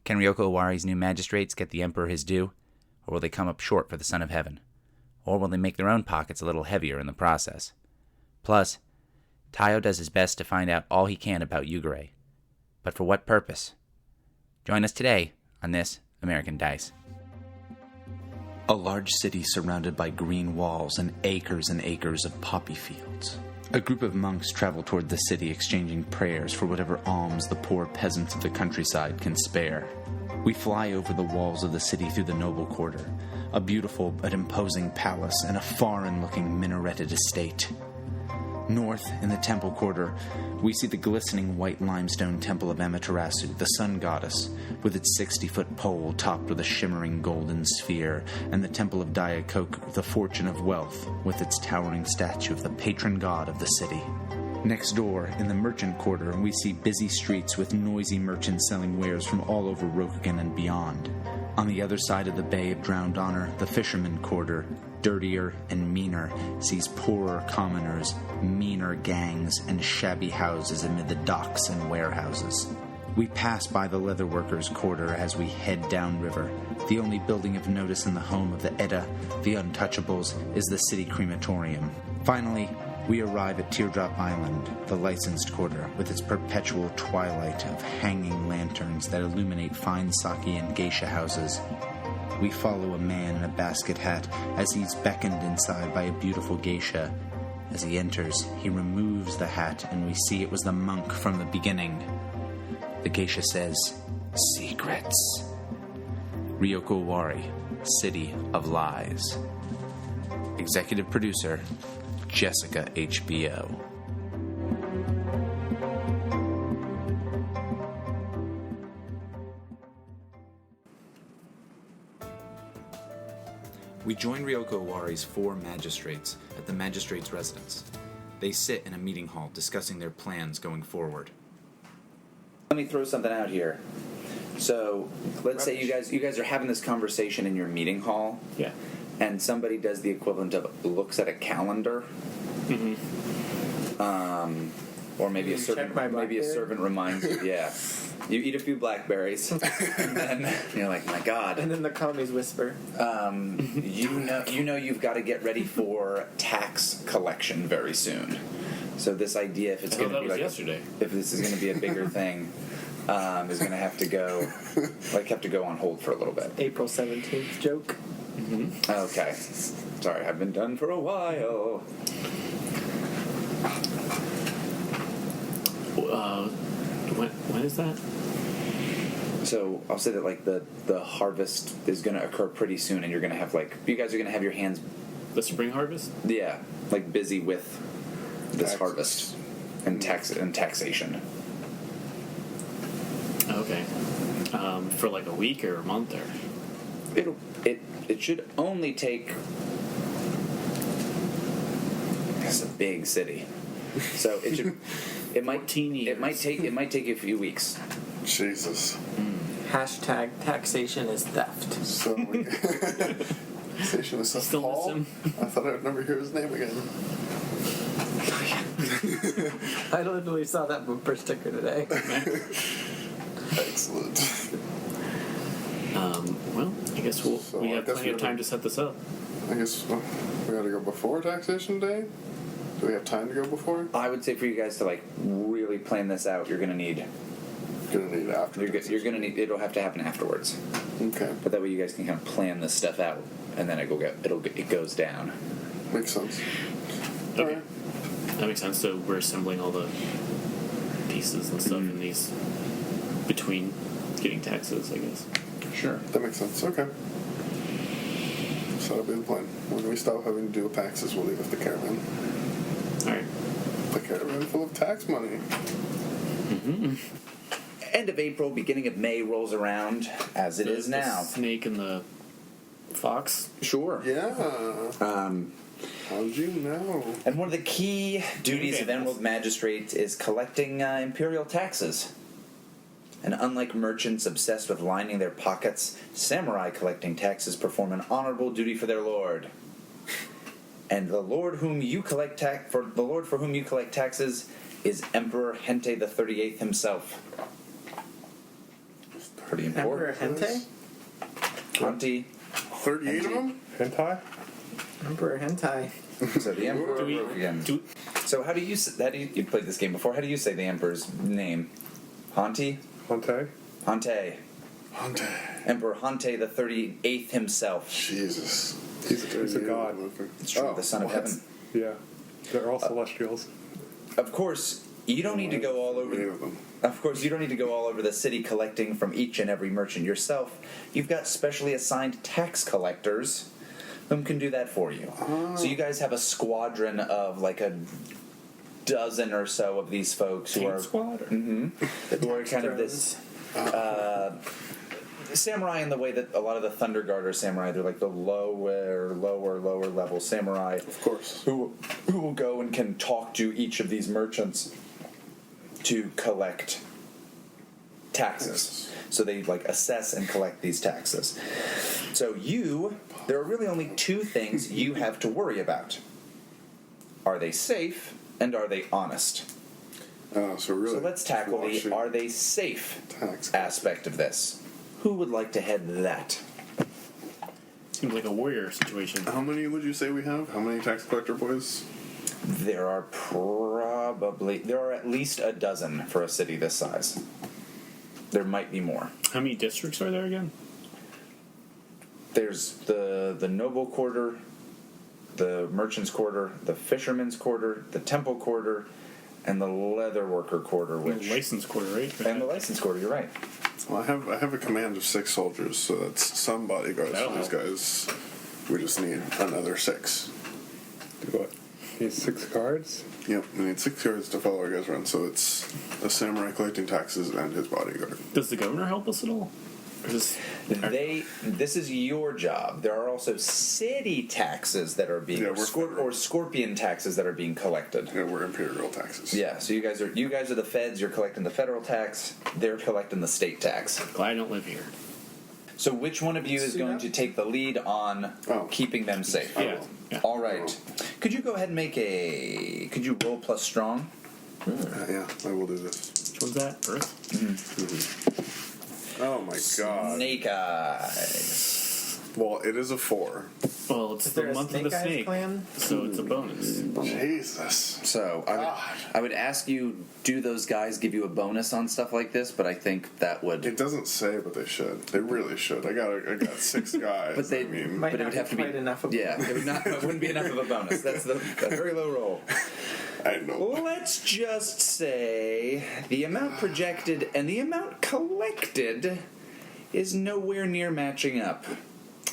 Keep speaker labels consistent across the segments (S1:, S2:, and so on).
S1: Can Ryoko Owari's new magistrates get the Emperor his due, or will they come up short for the Son of Heaven? Or will they make their own pockets a little heavier in the process? Plus, Taiyo does his best to find out all he can about Yugare. But for what purpose? Join us today on this American Dice.
S2: A large city surrounded by green walls and acres of poppy fields. A group of monks travel toward the city exchanging prayers for whatever alms the poor peasants of the countryside can spare. We fly over the walls of the city through the noble quarter, a beautiful but imposing palace and a foreign-looking minareted estate. North, in the temple quarter, we see the glistening white limestone temple of Amaterasu, the sun goddess, with its 60-foot pole topped with a shimmering golden sphere, and the temple of Diakoku, the fortune of wealth, with its towering statue of the patron god of the city. Next door, in the merchant quarter, we see busy streets with noisy merchants selling wares from all over Rokugan and beyond. On the other side of the Bay of Drowned Honor, the fisherman quarter, dirtier and meaner, sees poorer commoners, meaner gangs, and shabby houses amid the docks and warehouses. We pass by the leatherworkers' quarter as we head downriver. The only building of notice in the home of the Edda, the Untouchables, is the city crematorium. Finally, we arrive at Teardrop Island, the licensed quarter, with its perpetual twilight of hanging lanterns that illuminate fine sake and geisha houses. We follow a man in a basket hat as he's beckoned inside by a beautiful geisha. As he enters, he removes the hat, and we see it was the monk from the beginning. The geisha says, "Secrets." Ryoko Owari, City of Lies. Executive Producer, Jessica HBO. We join Ryoko Owari's 4 magistrates at the magistrate's residence. They sit in a meeting hall discussing their plans going forward.
S1: Let me throw something out here. So, let's say you guys are having this conversation in your meeting hall.
S3: Yeah.
S1: And somebody does the equivalent of looks at a calendar.
S3: Mm-hmm.
S1: Or maybe a servant reminds you. Yeah. You eat a few blackberries, and then you're like, my God.
S4: And then the commies whisper.
S1: You know you've got to get ready for tax collection very soon. So this idea, if it's going to be like
S3: yesterday,
S1: if this is going to be a bigger thing, is going to have to go on hold for a little bit.
S4: April 17th joke.
S3: Mm-hmm.
S1: Okay. Sorry, I've been done for a while.
S3: When is that?
S1: So I'll say that like the harvest is going to occur pretty soon, and you're going to have you guys are going to have your hands.
S3: The spring harvest?
S1: Yeah, like busy with this harvest and taxation.
S3: Okay. For like a week or a month or.
S1: It should only take. It's a big city, so it should. It might
S3: 14 years.
S1: It might take a few weeks.
S5: Jesus.
S4: Hashtag taxation is theft.
S5: So taxation is theft.
S3: Still
S5: Paul?
S3: miss him.
S5: I thought I'd never hear his name again.
S4: I literally saw that bumper sticker today.
S5: Excellent.
S3: Well, I guess we have plenty of time to set this up.
S5: I guess we gotta go before taxation day? Do we have time to go before?
S1: I would say for you guys to really plan this out, you're gonna need.
S5: After.
S1: You're gonna need. It'll have to happen afterwards.
S5: Okay.
S1: But that way you guys can kind of plan this stuff out, and then it goes down.
S5: Makes sense.
S3: Okay.
S5: Alright.
S3: That makes sense. So we're assembling all the pieces and stuff in these between getting taxes, I guess.
S1: Sure.
S5: That makes sense. Okay. So that'll be the plan. When we stop having to deal with taxes, we'll leave with the caravan.
S3: Alright.
S5: The caravan full of tax money.
S3: Mm-hmm.
S1: End of April, beginning of May rolls around, as it is now.
S3: The snake and the fox?
S1: Sure.
S5: Yeah. How'd you know?
S1: And one of the key duties of Emerald Magistrate is collecting Imperial taxes. And unlike merchants obsessed with lining their pockets, samurai collecting taxes perform an honorable duty for their lord. And the lord for whom you collect taxes is Emperor Hente the 38th himself. Pretty
S4: Emperor
S1: important.
S4: Hente?
S5: 38 of them?
S6: Hentai?
S4: Emperor Hentai.
S1: So the Emperor
S3: Do we-
S1: Rokugan.
S3: do-
S1: So how do you you played this game before? How do you say the Emperor's name? Hante?
S6: Hente?
S1: Hante.
S5: Hante.
S1: Emperor Hante the 38th himself.
S5: Jesus.
S6: He's a god.
S1: It's true, the son of heaven.
S6: Yeah. They're all celestials.
S1: Of course, you don't need to go all over.
S5: Of them.
S1: Of course, you don't need to go all over the city collecting from each and every merchant yourself. You've got specially assigned tax collectors whom can do that for you. So you guys have a squadron of like a dozen or so of these folks who are
S3: Squad? Or?
S1: who are kind of this samurai in the way that a lot of the Thunder Guard are samurai. They're like the lower level samurai.
S5: Of course.
S1: Who will go and can talk to each of these merchants to collect taxes. So they like assess and collect these taxes. So there are really only two things you have to worry about. Are they safe and are they honest?
S5: So really.
S1: So let's tackle the
S5: watching
S1: are they safe
S5: tax
S1: aspect of this. Who would like to head that?
S3: Seems like a warrior situation.
S5: How many would you say we have? How many tax collector boys?
S1: There are at least a dozen for a city this size. There might be more.
S3: How many districts are there again?
S1: There's the noble quarter, the merchant's quarter, the fisherman's quarter, the temple quarter, and the leather worker quarter, which
S3: License quarter, right?
S1: and the license quarter. You're right.
S5: Well, I have a command of 6 soldiers, so that's some bodyguards
S3: That'll
S5: for these
S3: help.
S5: guys. We just need another 6.
S6: Do what? Need 6 cards?
S5: Yep, we need 6 guards to follow our guys around, so it's a samurai collecting taxes and his bodyguard.
S3: Does the governor help us at all? Or just,
S1: This is your job. There are also city taxes that are being
S5: Yeah, we're
S1: or scorpion taxes that are being collected.
S5: Yeah, we're imperial taxes.
S1: Yeah, so you guys are the feds. You're collecting the federal tax. They're collecting the state tax.
S3: glad I don't live here.
S1: So which one of you is going to take the lead on keeping them safe?
S3: Yeah. Yeah.
S1: All right. Could you go ahead and could you roll plus strong?
S5: Yeah, I will do this.
S3: Which one's that? Earth?
S5: Oh my god.
S1: Snake eyes.
S5: Well, it is a 4.
S3: Well, it's
S4: Is
S3: the
S4: there a
S3: month of
S4: Snake
S3: the
S4: Eyes
S3: snake,
S4: clan?
S3: so it's a bonus.
S5: Jesus.
S1: So I would ask you, do those guys give you a bonus on stuff like this? But I think that would.
S5: It doesn't say, but they should. They really should. I got 6 guys.
S1: But they-
S5: I mean,
S4: Might
S1: But it
S4: not
S1: would have to be
S4: quite enough of
S1: Yeah, it wouldn't be enough of a bonus. That's a very low roll.
S5: I know.
S1: Let's just say the amount projected and the amount collected is nowhere near matching up.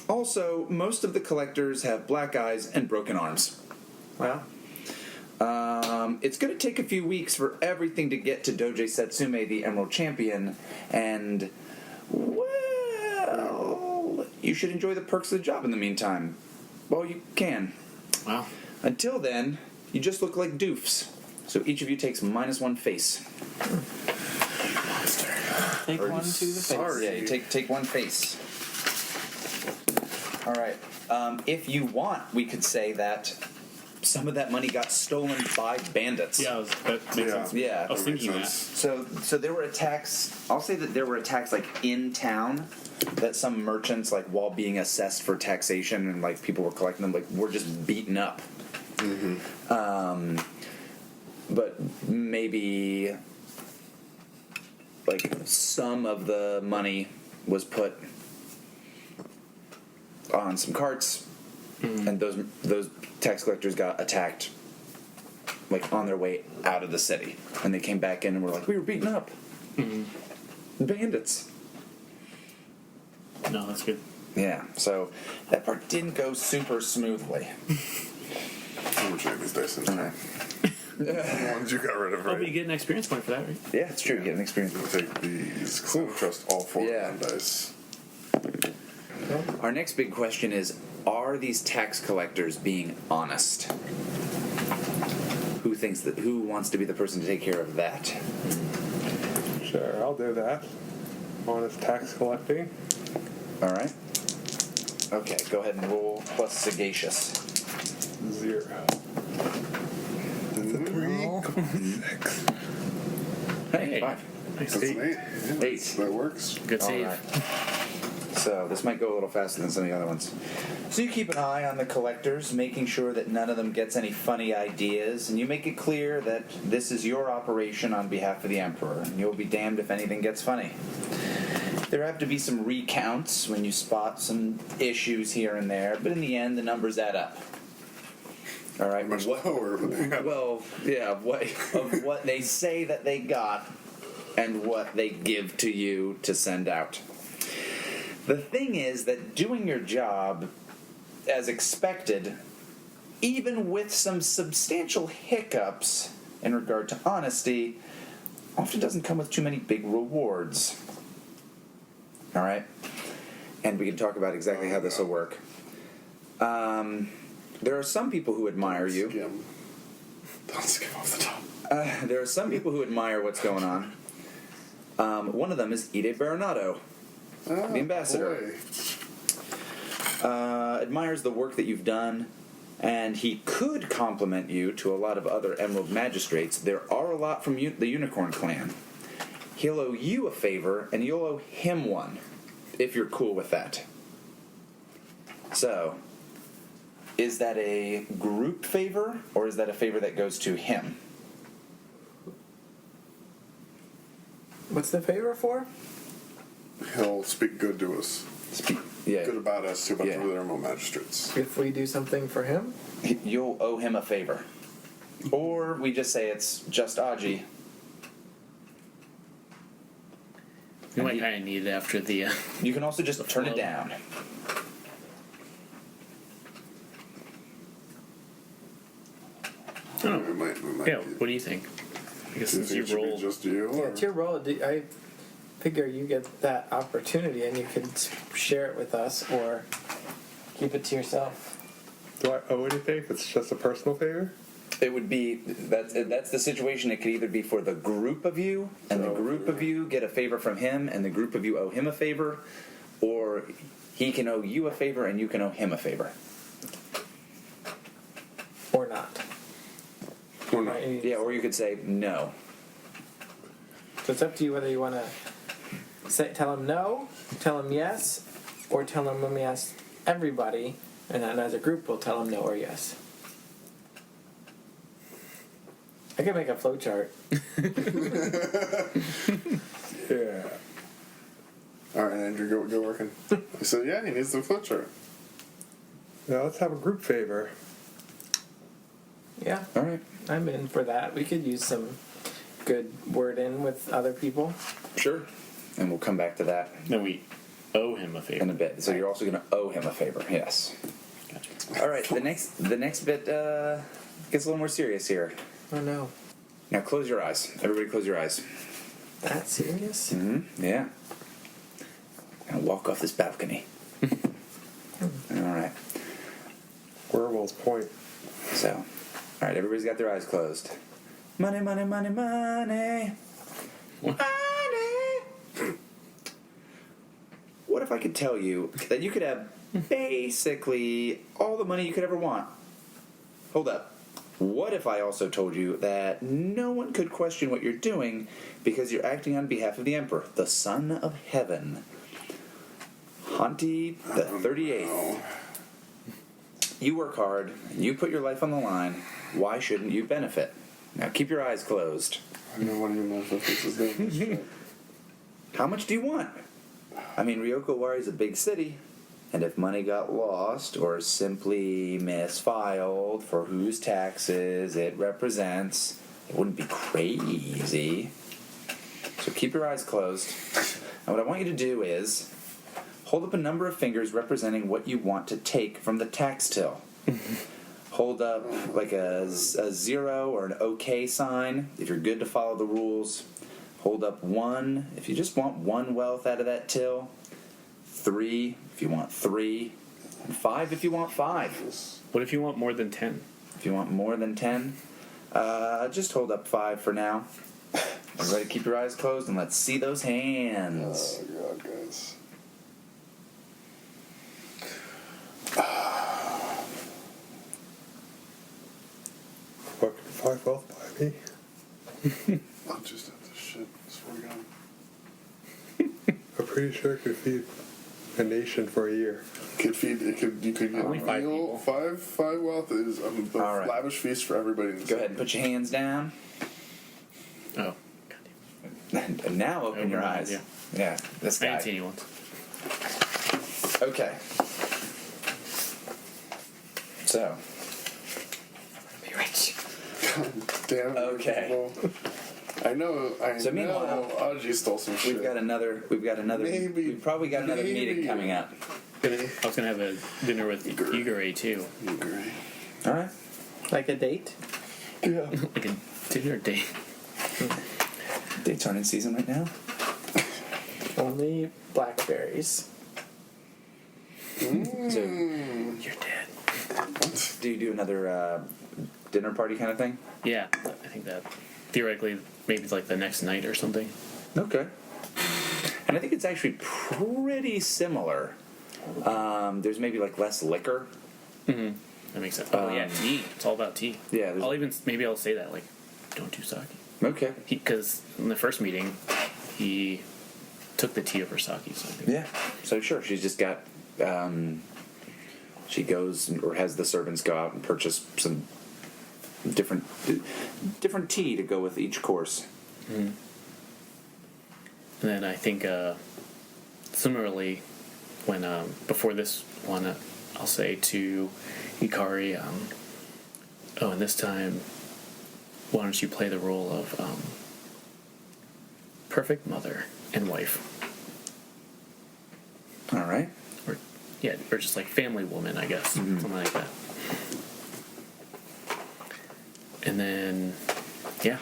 S1: Also, most of the collectors have black eyes and broken arms.
S4: Well,
S1: It's going to take a few weeks for everything to get to Doji Setsume, the Emerald Champion, and, well, you should enjoy the perks of the job in the meantime. Well, you can.
S3: Wow.
S1: Until then, you just look like doofs. So each of you takes -1 face.
S4: take one to the face.
S1: Yeah, you take 1 face. All right. If you want, we could say that some of that money got stolen by bandits.
S3: Yeah, that makes sense.
S1: Yeah.
S3: I was
S5: That makes
S3: thinking that.
S5: sense.
S1: So there were attacks. I'll say that there were attacks like in town that some merchants, like while being assessed for taxation and like people were collecting them, like were just beaten up. But maybe like some of the money was put on some carts, and those tax collectors got attacked like on their way out of the city, and they came back in and were like, we were beaten up. Bandits.
S3: No, that's good.
S1: Yeah, so that part didn't go super smoothly.
S5: I'm gonna these dice in
S1: Okay.
S5: The ones you got rid of,
S3: Oh,
S5: right?
S3: but you get an experience point for that, right?
S1: Yeah, it's true. You get an experience.
S5: I'm gonna take these because I don't trust all 4
S1: Yeah.
S5: of them dice.
S1: Our next big question is, are these tax collectors being honest? Who wants to be the person to take care of that?
S6: Sure, I'll do that. Honest tax collecting.
S1: All right. Okay, go ahead and roll plus sagacious.
S6: 0. That's a 3. 6.
S1: Hey, 5.
S3: Nice.
S5: That's an 8. Yeah,
S1: 8.
S5: That works.
S3: Good save.
S1: All right. So this might go a little faster than some of the other ones. So you keep an eye on the collectors, making sure that none of them gets any funny ideas, and you make it clear that this is your operation on behalf of the Emperor, and you'll be damned if anything gets funny. There have to be some recounts when you spot some issues here and there, but in the end, the numbers add up. All right.
S5: Much lower, but they have.
S1: Well, yeah, of what they say that they got and what they give to you to send out. The thing is that doing your job as expected, even with some substantial hiccups in regard to honesty, often doesn't come with too many big rewards. All right? And we can talk about exactly how this will work. There are some people who admire you.
S5: Don't skim off the top.
S1: There are some people who admire what's going on. One of them is Ide Baronato, the ambassador. Admires the work that you've done, and he could compliment you to a lot of other Emerald Magistrates. There are a lot from the Unicorn clan. He'll owe you a favor, and you'll owe him one, if you're cool with that. So, is that a group favor, or is that a favor that goes to him?
S4: What's the favor for?
S5: He'll speak good to us.
S1: Yeah.
S5: Good about us to a bunch
S1: Yeah.
S5: of other Emerald Magistrates.
S4: If we do something for him?
S1: You'll owe him a favor. Or we just say it's just Aji.
S3: You might kind of need it after the.
S1: You can also just turn it
S3: flow.
S1: down.
S3: Oh.
S5: We might
S3: Yeah, what do you think? I guess
S5: Do you
S3: since
S5: think
S3: you
S5: it should be
S3: rolled.
S5: just you? Or?
S4: It's your role. I figure you get that opportunity and you can share it with us or keep it to yourself.
S6: Do I owe anything if it's just a personal favor?
S1: It would be that's the situation. It could either be for the group of you, and the group of you get a favor from him, and the group of you owe him a favor, or he can owe you a favor and you can owe him a favor.
S4: Or not.
S5: Or not.
S4: Right?
S1: Yeah, or you could say no.
S4: So it's up to you whether you want to tell him no, tell him yes, or tell him let me ask everybody, and then as a group we'll tell him no or yes. I could make a flow chart.
S6: Yeah.
S5: All right, Andrew, go working. He said, yeah, he needs the flip chart.
S6: Now let's have a group favor.
S4: Yeah,
S1: All right.
S4: I'm in for that. We could use some good word in with other people.
S1: Sure. And we'll come back to that
S3: Then we owe him a favor.
S1: in a bit. So you're also going to owe him a favor. Yes.
S3: Gotcha.
S1: All right. The next bit gets a little more serious here.
S4: Oh no,
S1: Now close your eyes. Everybody close your eyes.
S4: that serious?
S1: Mm-hmm. Yeah. And walk off this balcony. All right.
S6: Werewolf's point.
S1: So, all right. Everybody's got their eyes closed. Money, money, money, money. Money. What if I could tell you that you could have basically all the money you could ever want? Hold up. What if I also told you that no one could question what you're doing because you're acting on behalf of the Emperor, the Son of Heaven? Hanti the 38th. You work hard, and you put your life on the line. Why shouldn't you benefit? Now keep your eyes closed.
S5: I know one of you knows what this is doing.
S1: How much do you want? I mean, Ryoko Owari is a big city, and if money got lost or simply misfiled for whose taxes it represents, it wouldn't be crazy. So keep your eyes closed. And what I want you to do is hold up a number of fingers representing what you want to take from the tax till. Hold up like a 0 or an OK sign if you're good to follow the rules. Hold up 1 if you just want 1 wealth out of that till. 3 if you want 3. And 5 if you want 5.
S3: What if you want more than 10?
S1: If you want more than 10, just hold up 5 for now. Everybody keep your eyes closed and let's see those hands.
S5: Oh, God, guys.
S6: What can 5 wealth buy me?
S5: I'll just have to shit. Swear to God.
S6: I'm pretty sure it could feed a nation for a year.
S5: You could get
S3: Only
S5: a
S3: 5
S5: meal.
S3: people.
S5: Five wealth is a
S1: All right.
S5: lavish feast for everybody. In the
S1: Go
S5: city.
S1: ahead and put your hands down.
S3: Oh.
S1: And now open your eyes. Yeah, this
S3: I
S1: guy.
S3: didn't see anyone.
S1: Okay. So. Be rich.
S5: Damn.
S1: Okay.
S5: Well, I know.
S1: So meanwhile,
S5: Aji stole some shit.
S1: We've got another.
S5: Maybe-
S1: We've probably got another meeting
S5: maybe.
S1: coming up.
S3: I was gonna have a dinner with Yugare too.
S5: Yugare.
S1: All right.
S4: Like a date?
S5: Yeah.
S3: Like a dinner date.
S1: Dates aren't in season right now.
S4: Only blackberries.
S1: So
S3: You're dead.
S1: do you do another dinner party kind of thing?
S3: Yeah, I think that theoretically maybe it's like the next night or something.
S1: Okay. And I think it's actually pretty similar. There's maybe like less liquor.
S3: Mm-hmm. That makes sense. Oh yeah, tea. It's all about tea.
S1: Yeah.
S3: Maybe I'll say that like, don't do sake.
S1: Okay.
S3: Because in the first meeting, he took the tea over sake. So I think.
S1: Yeah. So sure, she's just got. She goes or has the servants go out and purchase some different tea to go with each course.
S3: Mm-hmm. And then I think similarly, when before this one, I'll say to Yugare, and this time, why don't you play the role of perfect mother and wife?
S1: All right.
S3: Or just like family woman, I guess, something like that. And then, yeah.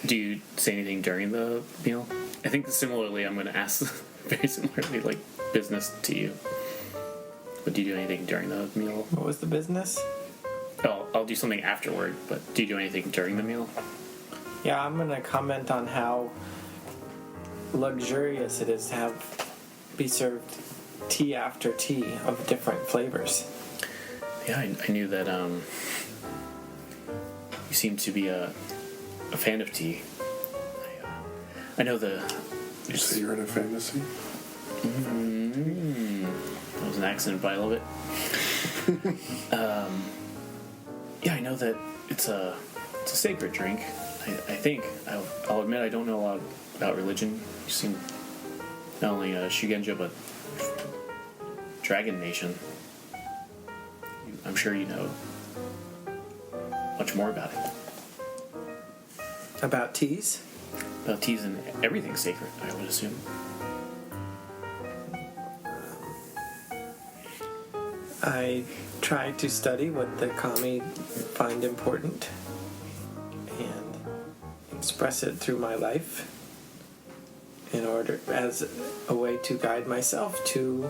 S3: Do you say anything during the meal? I think similarly, I'm going to ask very similarly, like business to you. But do you do anything during the meal?
S4: What was the business?
S3: Oh, I'll do something afterward. But do you do anything during the meal?
S4: Yeah, I'm going to comment on how luxurious it is to be served tea after tea of different flavors.
S3: Yeah, I knew that you seem to be a fan of tea. I know
S5: You say you're in a fantasy?
S3: That was an accident, but I love it. Yeah, I know that it's a sacred drink. I think I'll admit I don't know a lot about religion. You seem not only a Shugenja but Dragon Nation. I'm sure you know much more about it.
S4: About teas?
S3: About teas and everything sacred, I would assume.
S4: I try to study what the kami find important and express it through my life in order as a way to guide myself to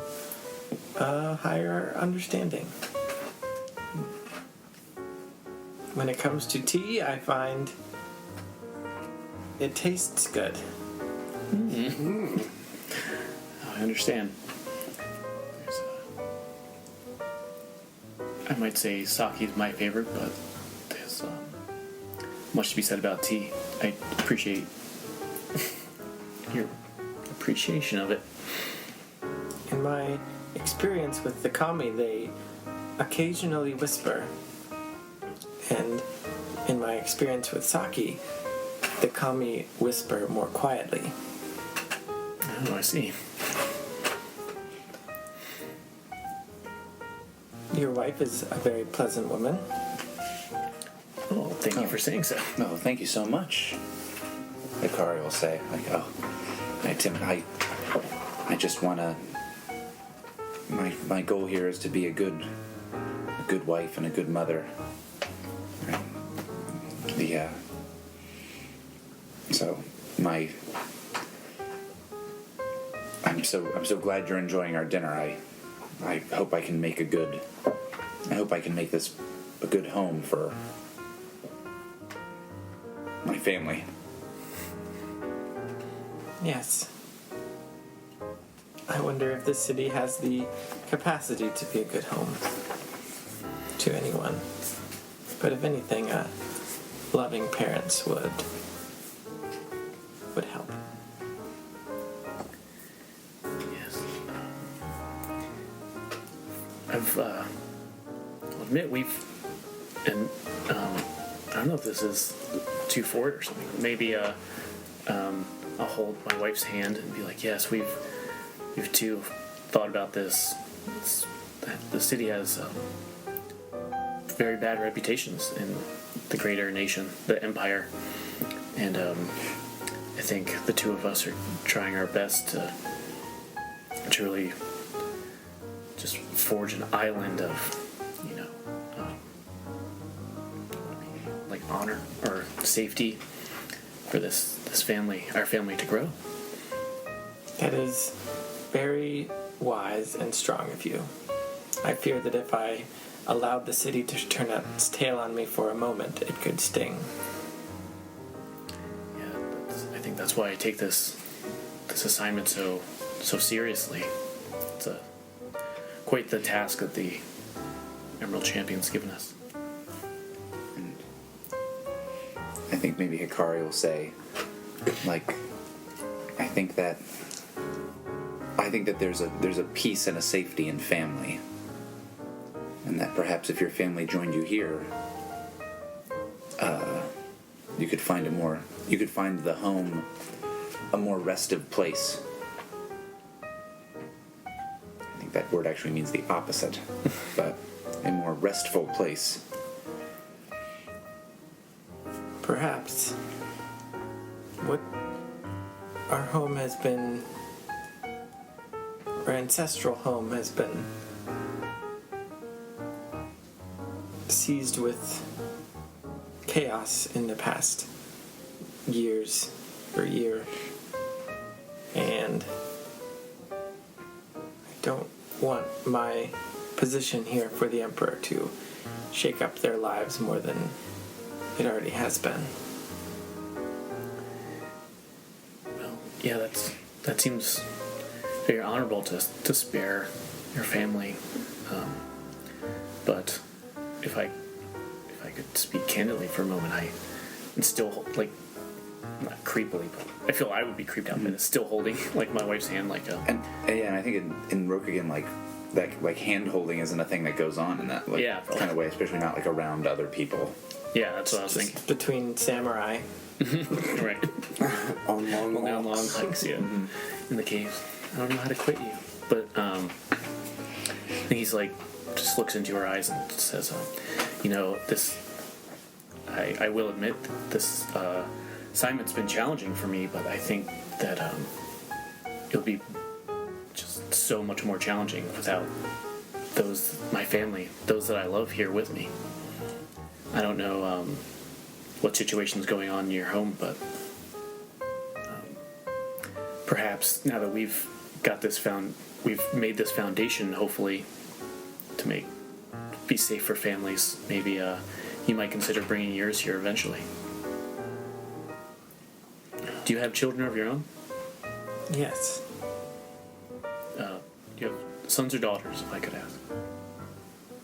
S4: a higher understanding. When it comes to tea, I find it tastes good.
S3: Oh, I understand. I might say sake is my favorite, but there's much to be said about tea. I appreciate your appreciation of it.
S4: In my experience with the kami, they occasionally whisper. And in my experience with sake, the kami whisper more quietly.
S3: Oh, I see.
S4: Your wife is a very pleasant woman.
S3: Oh, thank you for saying so.
S1: No, thank you so much. Yugare will say, like, oh, hey, Tim, I just want to. My goal here is to be a good wife and a good mother. Right? So I'm so glad you're enjoying our dinner. I hope I can make this a good home for my family.
S4: Yes. I wonder if this city has the capacity to be a good home to anyone. But if anything, loving parents would would help.
S3: Yes. I'll admit and I don't know if this is too forward or something. Maybe I'll hold my wife's hand and be like, yes, we've too thought about this. The city has very bad reputations in the greater nation, the empire, and I think the two of us are trying our best to really just forge an island of, like honor or safety for this family, our family, to grow.
S4: That is very wise and strong of you. I fear that if I allowed the city to turn its tail on me for a moment, it could sting.
S3: Yeah, I think that's why I take this assignment so seriously. It's quite the task that the Emerald Champion's given us.
S1: I think maybe Hikari will say, like, I think that there's a peace and a safety in family, and that perhaps if your family joined you here, you could find the home a more restive place. I think that word actually means the opposite, but a more restful place.
S4: Perhaps. What our home has been, our ancestral home has been seized with chaos in the past year, and I don't want my position here for the Emperor to shake up their lives more than it already has been.
S3: Well, yeah, that seems very honorable to spare your family. But if I could speak candidly for a moment, I'm still, like, not creepily, but I feel I would be creeped out by this, still holding like my wife's hand, like a.
S1: And I think in Rokugan, like hand holding isn't a thing that goes on in that kind of way, especially not like around other people.
S3: Yeah, that's what I was thinking.
S4: Between samurai.
S3: Right.
S5: On long
S3: long hikes, yeah, in the caves. I don't know how to quit you, but he's like, just looks into her eyes and says, this. I will admit this assignment's been challenging for me, but I think that it'll be just so much more challenging without my family, those that I love here with me. I don't know what situation's going on in your home, but perhaps now that we've made this foundation, hopefully, to be safe for families, maybe you might consider bringing yours here eventually. Do you have children of your own?
S4: Yes.
S3: Do you have sons or daughters, if I could ask?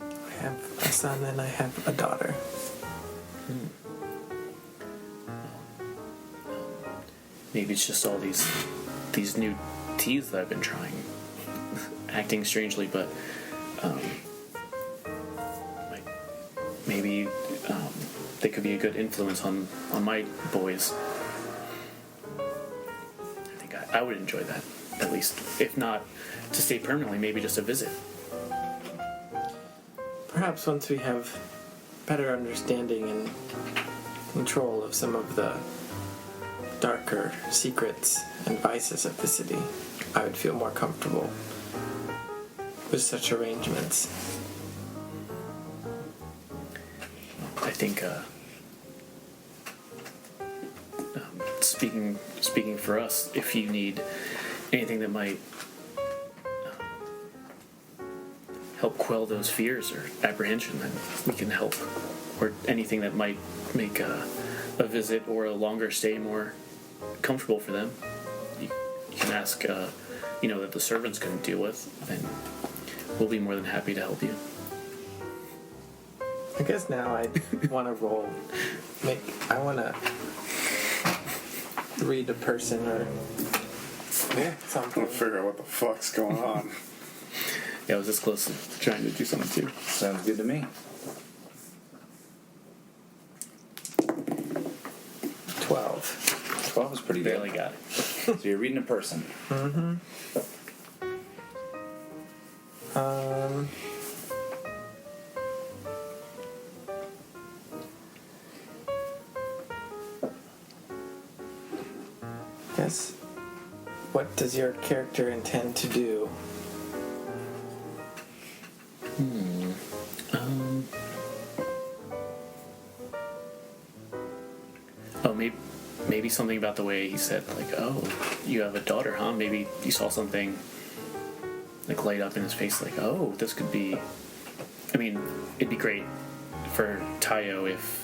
S4: I have a son and I have a daughter.
S3: Maybe it's just all these new teas that I've been trying, acting strangely, but maybe they could be a good influence on my boys. I think I would enjoy that, at least, if not to stay permanently, maybe just a visit.
S4: Perhaps once we have better understanding and control of some of the darker secrets and vices of the city, I would feel more comfortable with such arrangements.
S3: I think speaking for us, if you need anything that might help quell those fears or apprehension, then we can help, or anything that might make a visit or a longer stay more comfortable for them. You can ask, that the servants can deal with, and we'll be more than happy to help you.
S4: I guess now I want to roll. read a person or
S5: I'm
S4: something.
S5: gonna figure out what the fuck's going on.
S3: Yeah, I was this close to trying to do something too.
S1: Sounds good to me.
S4: 12.
S1: 12 is pretty good.
S3: Barely got it.
S1: So you're reading a person.
S4: Yes. What does your character intend to do?
S3: Oh, maybe something about the way he said, like, oh, you have a daughter, huh? Maybe you saw something, like, light up in his face, like, oh, this could be... I mean, it'd be great for Taiyo if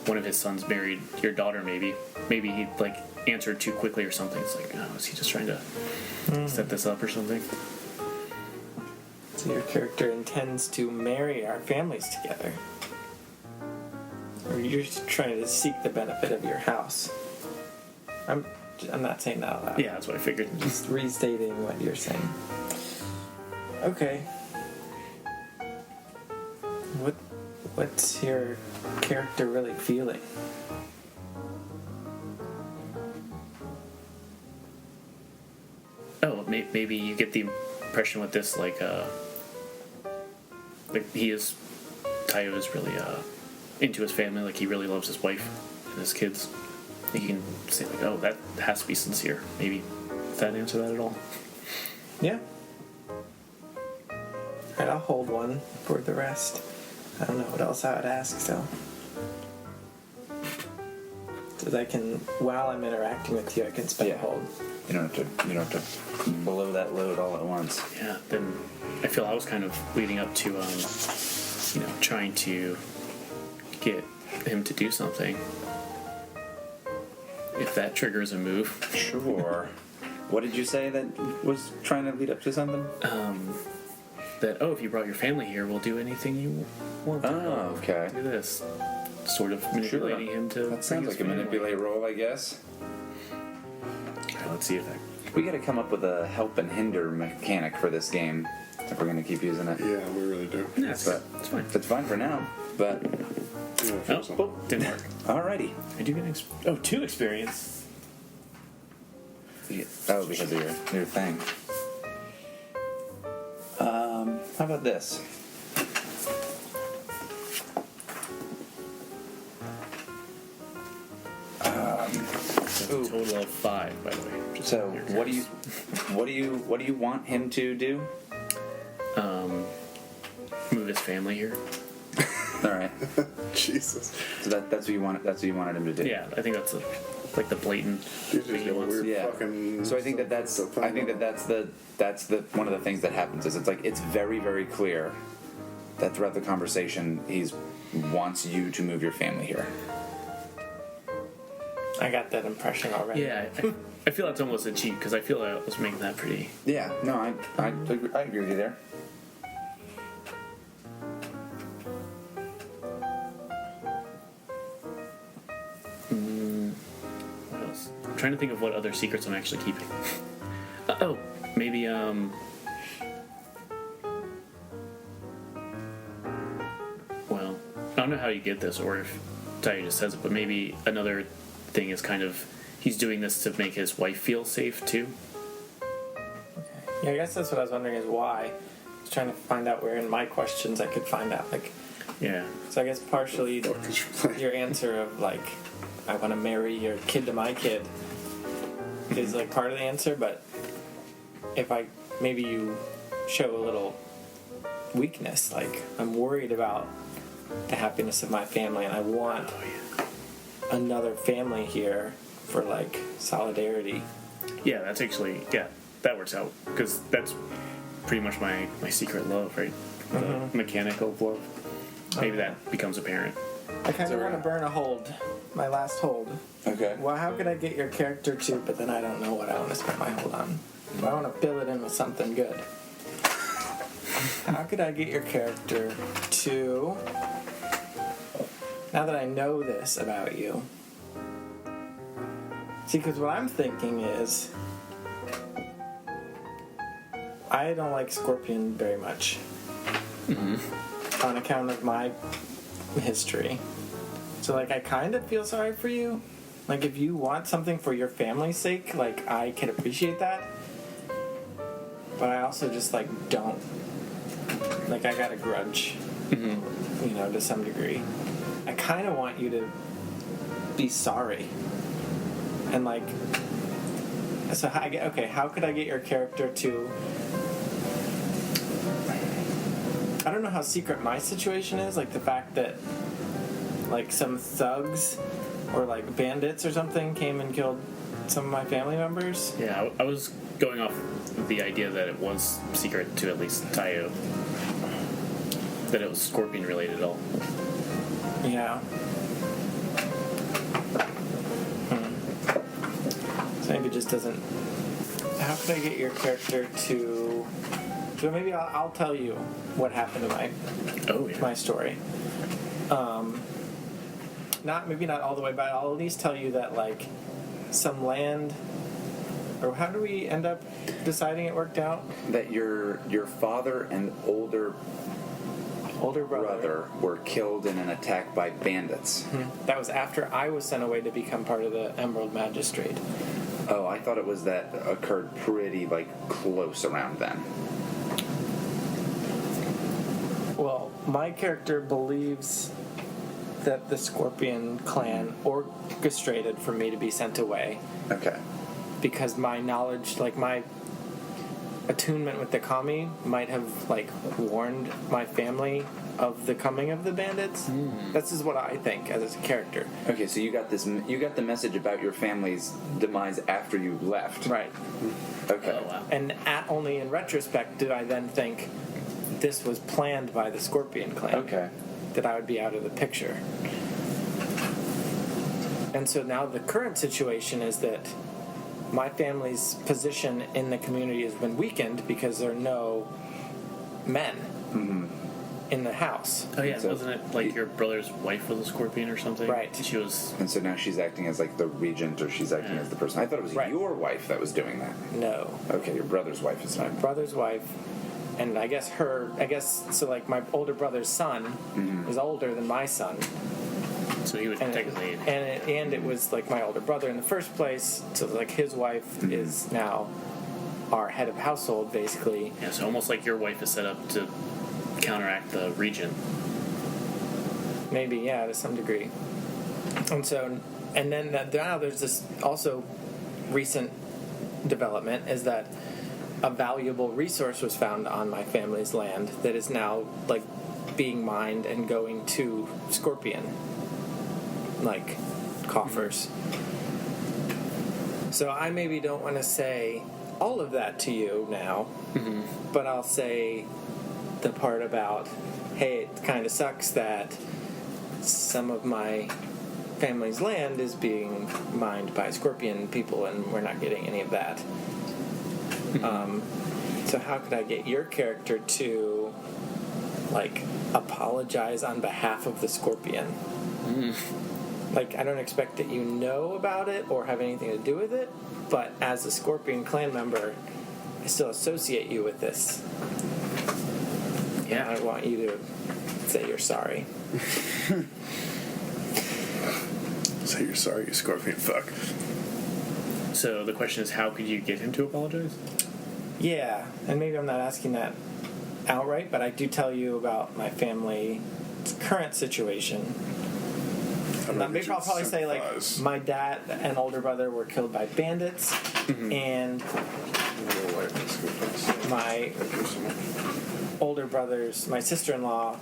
S3: one of his sons married your daughter, maybe. Maybe he, like, answered too quickly or something. It's like, oh, is he just trying to set this up or something?
S4: So your character intends to marry our families together. Or you're just trying to seek the benefit of your house. I'm not saying that out loud.
S3: Yeah, that's what I figured.
S4: Just restating what you're saying. Okay. What's your character really feeling?
S3: Oh, maybe you get the impression with this, like Taiyo is really into his family, like he really loves his wife and his kids. You can say, like, oh, that has to be sincere. Maybe does that answer that at all?
S4: Yeah. Alright, I'll hold one for the rest. I don't know what else I would ask, so. Because I can, while I'm interacting with you, I can spell hold.
S1: You don't have to blow that load all at once.
S3: Yeah, then I feel I was kind of leading up to, trying to get him to do something. If that triggers a move.
S1: Sure. What did you say that was trying to lead up to something?
S3: That, oh, if you brought your family here, we'll do anything you want.
S1: Oh, okay.
S3: Do this. Sort of manipulating him to...
S1: That sounds like a manipulate role, I guess.
S3: Okay, let's see if that...
S1: We gotta come up with a help and hinder mechanic for this game if we're gonna keep using it.
S5: Yeah, we really do.
S3: Yeah, it's fine.
S1: It's fine for now, but...
S5: Yeah, I
S3: Oh,
S5: think so.
S3: well, didn't work.
S1: Alrighty.
S3: I do get 2 experience.
S1: Yeah. Oh, because of your thing. How about this?
S3: So a total of 5, by the way. Just
S1: So,
S3: your
S1: what
S3: guys.
S1: do you want him to do?
S3: Move his family here.
S1: All right.
S5: Jesus.
S1: So that's what you want. That's what you wanted him to do.
S3: Yeah, I think that's like the blatant
S5: You just
S3: thing he
S5: get a
S3: wants.
S5: weird
S1: Yeah.
S5: fucking...
S1: So I think that's the one of the things that happens is it's very, very clear that throughout the conversation he's wants you to move your family here.
S4: I got that impression already.
S3: Yeah, I feel that's almost a cheat because I feel I was making that pretty.
S1: Yeah. No, I agree with you there.
S3: What else? I'm trying to think of what other secrets I'm actually keeping. Maybe well, I don't know how you get this or if Taiyo just says it, but maybe another thing is kind of he's doing this to make his wife feel safe too.
S4: Yeah, I guess that's what I was wondering is why. I was trying to find out where in my questions I could find out. Like,
S3: Yeah.
S4: so I guess partially
S5: Fuck is your plan?
S4: your answer of like, I want to marry your kid to my kid is like part of the answer, but if maybe you show a little weakness, like I'm worried about the happiness of my family and I want another family here for like solidarity.
S3: Yeah, that's actually that works out because that's pretty much my secret love, right? The mechanical love. Maybe that becomes apparent.
S4: I kind of want to burn a hold, my last hold.
S1: Okay.
S4: Well, how could I get your character to, but then I don't know what I want to spend my hold on. I want to fill it in with something good. How could I get your character to, now that I know this about you, See, because what I'm thinking is, I don't like Scorpion very much. On account of my history. So, like, I kind of feel sorry for you. Like, if you want something for your family's sake, like, I can appreciate that. But I also just, like, don't. Like, I got a grudge. You know, to some degree. I kind of want you to be sorry. And, like, so how could I get your character to... I don't know how secret my situation is, like the fact that like some thugs or like bandits or something came and killed some of my family members.
S3: Yeah, I was going off the idea that it was secret to at least Taiyo. That it was Scorpion related at all.
S4: Yeah. So maybe it just doesn't... How could I get your character to... So maybe I'll tell you what happened to my story. Maybe not all the way, but I'll at least tell you that like some land, or how do we end up deciding it worked out?
S7: That your father and older brother were killed in an attack by bandits.
S4: That was after I was sent away to become part of the Emerald Magistrate.
S7: Oh, I thought it was that occurred pretty like close around then.
S4: Well, my character believes that the Scorpion clan orchestrated for me to be sent away.
S7: Okay.
S4: Because my knowledge, like my attunement with the kami might have like warned my family of the coming of the bandits. This is what I think as a character.
S7: Okay, so you got the message about your family's demise after you left.
S4: Right.
S7: Okay.
S3: Oh, wow.
S4: And only in retrospect did I then think this was planned by the Scorpion clan.
S7: Okay.
S4: That I would be out of the picture. And so now the current situation is that my family's position in the community has been weakened because there are no men in the house.
S3: Oh yeah,
S7: So-
S3: wasn't it like your brother's wife was a Scorpion or something?
S4: Right.
S3: She was.
S7: And so now she's acting as like the regent, or she's acting as the person. I thought it was
S4: Right.
S7: your wife that was doing that.
S4: No.
S7: Okay, your brother's wife is
S4: My
S7: not.
S4: brother's wife, and so like my older brother's son is older than my son.
S3: So he would
S4: And
S3: technically.
S4: it was like my older brother in the first place, so like his wife is now our head of household, basically.
S3: Yeah, so almost like your wife is set up to counteract the regent.
S4: Maybe, yeah, to some degree. And so, and then now there's this also recent development is that a valuable resource was found on my family's land that is now like being mined and going to Scorpion, like coffers. So I maybe don't want to say all of that to you now, but I'll say the part about, hey, it kind of sucks that some of my family's land is being mined by Scorpion people and we're not getting any of that. So how could I get your character to like apologize on behalf of the Scorpion? Like, I don't expect that you know about it or have anything to do with it, but as a Scorpion clan member, I still associate you with this.
S3: Yeah.
S4: I want you to say you're sorry.
S5: Say you're sorry, you Scorpion fuck.
S3: So the question is, how could you get him to apologize?
S4: Yeah, and maybe I'm not asking that outright, but I do tell you about my family's current situation. Maybe I'll probably say, like, my dad and older brother were killed by bandits, and my older brother's, my sister-in-law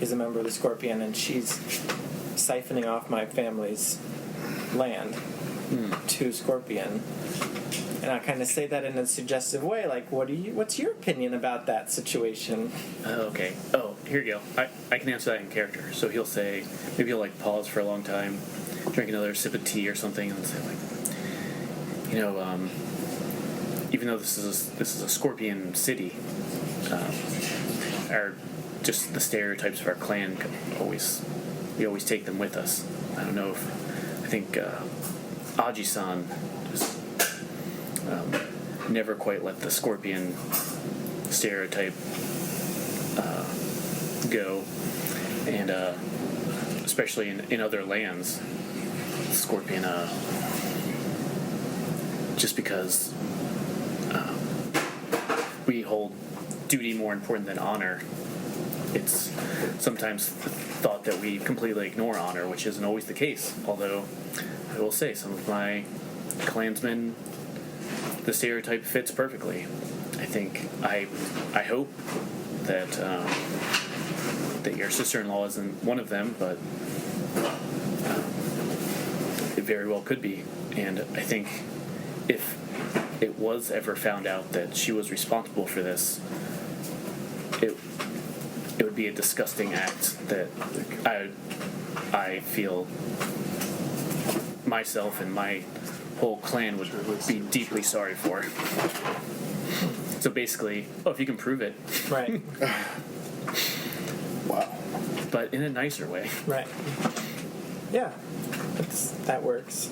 S4: is a member of the Scorpion, and she's siphoning off my family's land to Scorpion. And I kind of say that in a suggestive way, like, what's your opinion about that situation?
S3: Okay. Oh, here you go. I can answer that in character. So he'll say, maybe he'll like pause for a long time, drink another sip of tea or something, and say like, even though this is a Scorpion city, our just the stereotypes of our clan we always take them with us. I don't know if I think Aji-san just never quite let the scorpion stereotype go, and especially in other lands, scorpion, just because we hold duty more important than honor, it's sometimes thought that we completely ignore honor, which isn't always the case. Although I will say some of my clansmen, the stereotype fits perfectly. I think I hope that that your sister-in-law isn't one of them, but it very well could be. And I think if it was ever found out that she was responsible for this, it would be a disgusting act that I feel myself and my whole clan would be deeply sorry for. So basically, if you can prove it.
S4: Right.
S5: Wow.
S3: But in a nicer way.
S4: Right. Yeah. That works.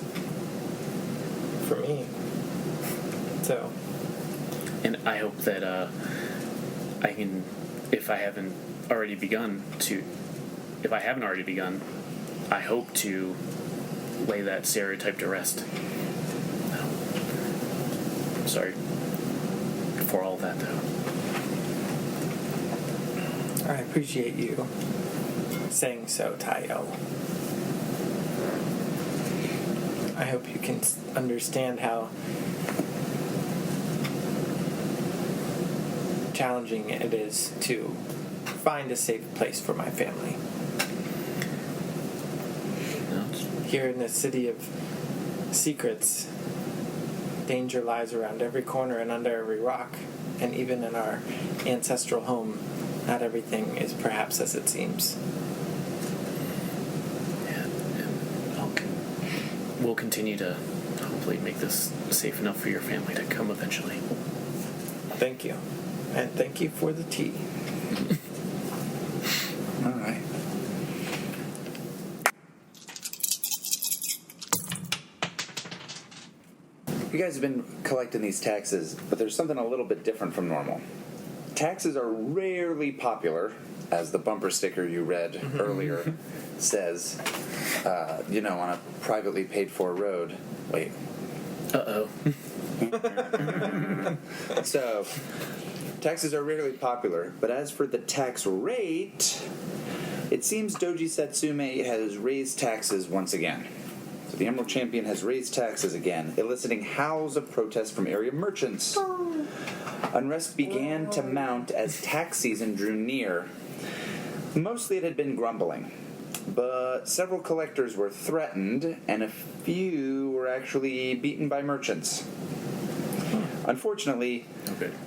S4: For me. So.
S3: And I hope that I can, if I haven't already begun, I hope to lay that stereotype to rest. Sorry for all that, though.
S4: I appreciate you saying so, Taiyo. I hope you can understand how challenging it is to find a safe place for my family. Here in the city of secrets, danger lies around every corner and under every rock, and even in our ancestral home, not everything is perhaps as it seems.
S3: And we'll continue to hopefully make this safe enough for your family to come eventually.
S4: Thank you. And thank you for the tea.
S7: All right. You guys have been collecting these taxes, but there's something a little bit different from normal. Taxes are rarely popular, as the bumper sticker you read earlier says, on a privately paid for road. Wait.
S3: Uh-oh.
S7: So, taxes are rarely popular, but as for the tax rate, it seems Doji Satsume has raised taxes once again. So the Emerald Champion has raised taxes again, eliciting howls of protest from area merchants. Unrest began to mount as tax season drew near. Mostly it had been grumbling, but several collectors were threatened, and a few were actually beaten by merchants. Unfortunately,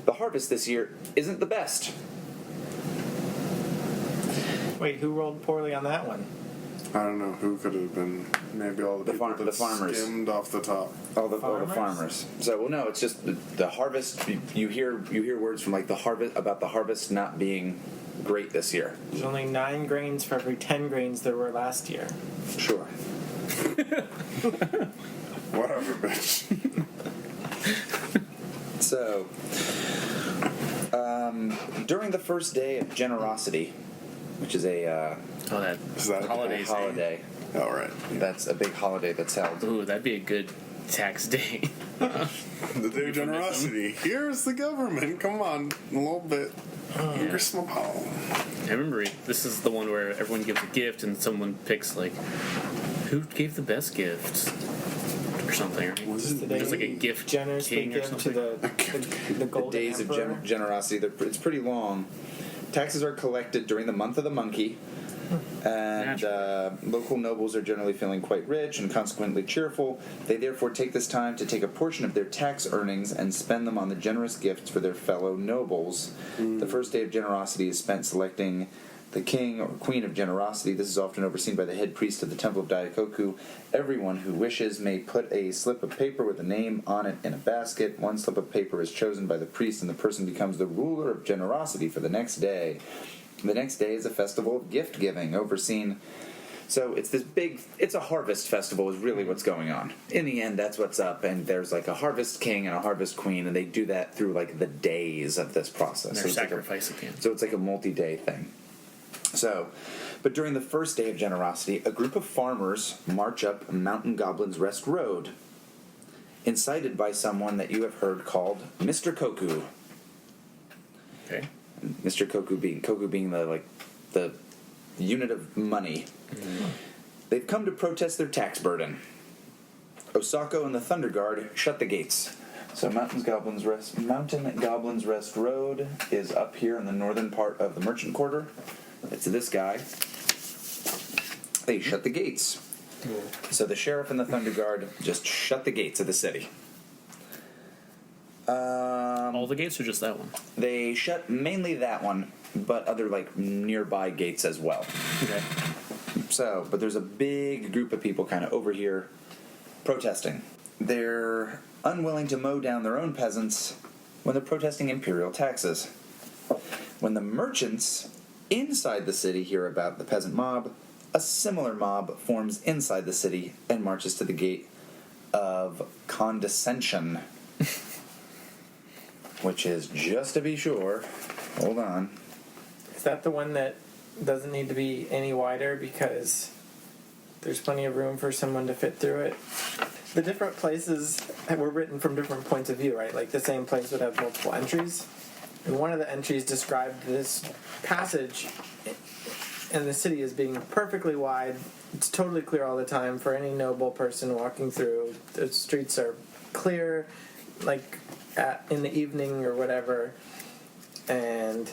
S7: the harvest this year isn't the best.
S4: Wait, who rolled poorly on that one?
S5: I don't know who could have been. Maybe all the people that
S7: farmers
S5: skimmed off the top.
S7: All the farmers. So, well, no, it's just the harvest. You hear words from like the harvest not being great this year.
S4: There's only 9 grains for every 10 grains there were last year.
S7: Sure.
S5: Whatever, bitch.
S7: So, during the first day of generosity, which is a
S5: Is that
S3: holiday.
S5: All right.
S7: That's a big holiday that's held.
S3: Ooh, that'd be a good tax day.
S5: The day of generosity. Here's the government. Come on, a little bit. Here's my power.
S3: I remember this is the one where everyone gives a gift and someone picks, like, who gave the best gift? Or something, right? Just like a gift
S4: generously
S3: king or
S4: give
S3: something.
S4: to the
S7: The
S4: golden
S7: days
S4: emperor.
S7: of generosity, it's pretty long. Taxes are collected during the month of the monkey, and local nobles are generally feeling quite rich and consequently cheerful. They therefore take this time to take a portion of their tax earnings and spend them on the generous gifts for their fellow nobles. The first day of generosity is spent selecting the king or queen of generosity. This is often overseen by the head priest of the Temple of Daikoku. Everyone who wishes may put a slip of paper with a name on it in a basket. One slip of paper is chosen by the priest, and the person becomes the ruler of generosity for the next day. The next day is a festival of gift-giving, overseen So it's a harvest festival is really what's going on. In the end, that's what's up, and there's like a harvest king and a harvest queen, and they do that through like the days of this process.
S3: And their sacrifice at the end.
S7: So it's like a multi-day thing. So, but during the first day of generosity, a group of farmers march up Mountain Goblin's Rest Road, incited by someone that you have heard called Mr. Koku.
S3: Okay.
S7: Mr. Koku being the unit of money. Mm-hmm. They've come to protest their tax burden. Osako and the Thunder Guard shut the gates. So Mountain Goblin's Rest Road is up here in the northern part of the Merchant Quarter. It's this guy. They shut the gates. So the sheriff and the Thunder Guard just shut the gates of the city.
S3: All the gates or just that one?
S7: They shut mainly that one, but other like nearby gates as well.
S3: Okay.
S7: So, but there's a big group of people kind of over here protesting. They're unwilling to mow down their own peasants when they're protesting imperial taxes. When the merchants inside the city hear about the peasant mob, a similar mob forms inside the city and marches to the gate of condescension. Which is, just to be sure, hold on.
S4: Is that the one that doesn't need to be any wider because there's plenty of room for someone to fit through it? The different places were written from different points of view, right? Like the same place would have multiple entries. And one of the entries described this passage in the city as being perfectly wide. It's totally clear all the time for any noble person walking through. The streets are clear, like in the evening or whatever, and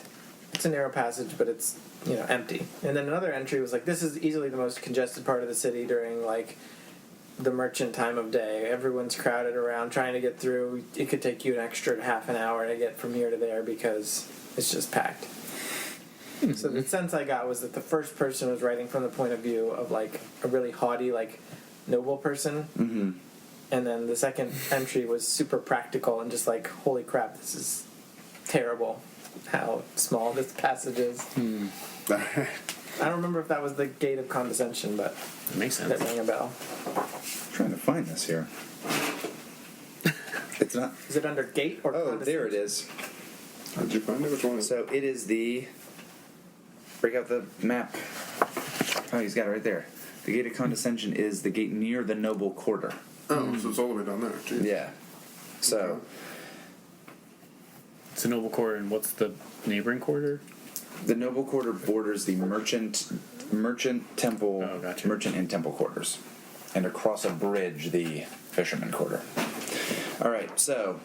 S4: it's a narrow passage, but it's empty. And then another entry was like, this is easily the most congested part of the city during like the merchant time of day. Everyone's crowded around trying to get through. It could take you an extra half an hour to get from here to there because it's just packed. Mm-hmm. So the sense I got was that the first person was writing from the point of view of like a really haughty, like noble person.
S7: Mm-hmm.
S4: And then the second entry was super practical and just like, holy crap, this is terrible how small this passage is. I don't remember if that was the gate of condescension, but
S3: that makes sense.
S4: That rang a bell.
S7: I'm trying to find this here. It's not.
S4: Is it under gate or condescension?
S7: Oh, there it is.
S5: How'd you find it? Which one is it?
S7: So it is the... Break out the map. Oh, he's got it right there. The gate of condescension is the gate near the noble quarter.
S5: Oh, so it's all the way down there. Jeez.
S7: Yeah. So...
S3: It's a noble quarter, and what's the neighboring quarter?
S7: The noble quarter borders the merchant temple, merchant and temple quarters, and across a bridge, the fisherman quarter. All right, so,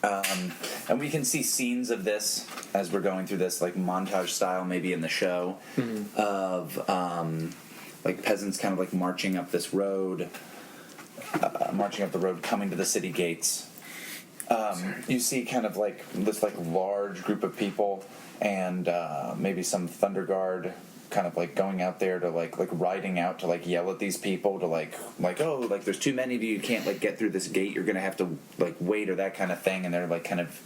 S7: and we can see scenes of this as we're going through this, like montage style, maybe in the show, of like peasants kind of like marching up this road, coming to the city gates. You see kind of like this like large group of people and maybe some Thunder Guard kind of like going out there to like riding out to like yell at these people to like oh, like there's too many of you can't like get through this gate, you're gonna have to like wait or that kind of thing, and they're like kind of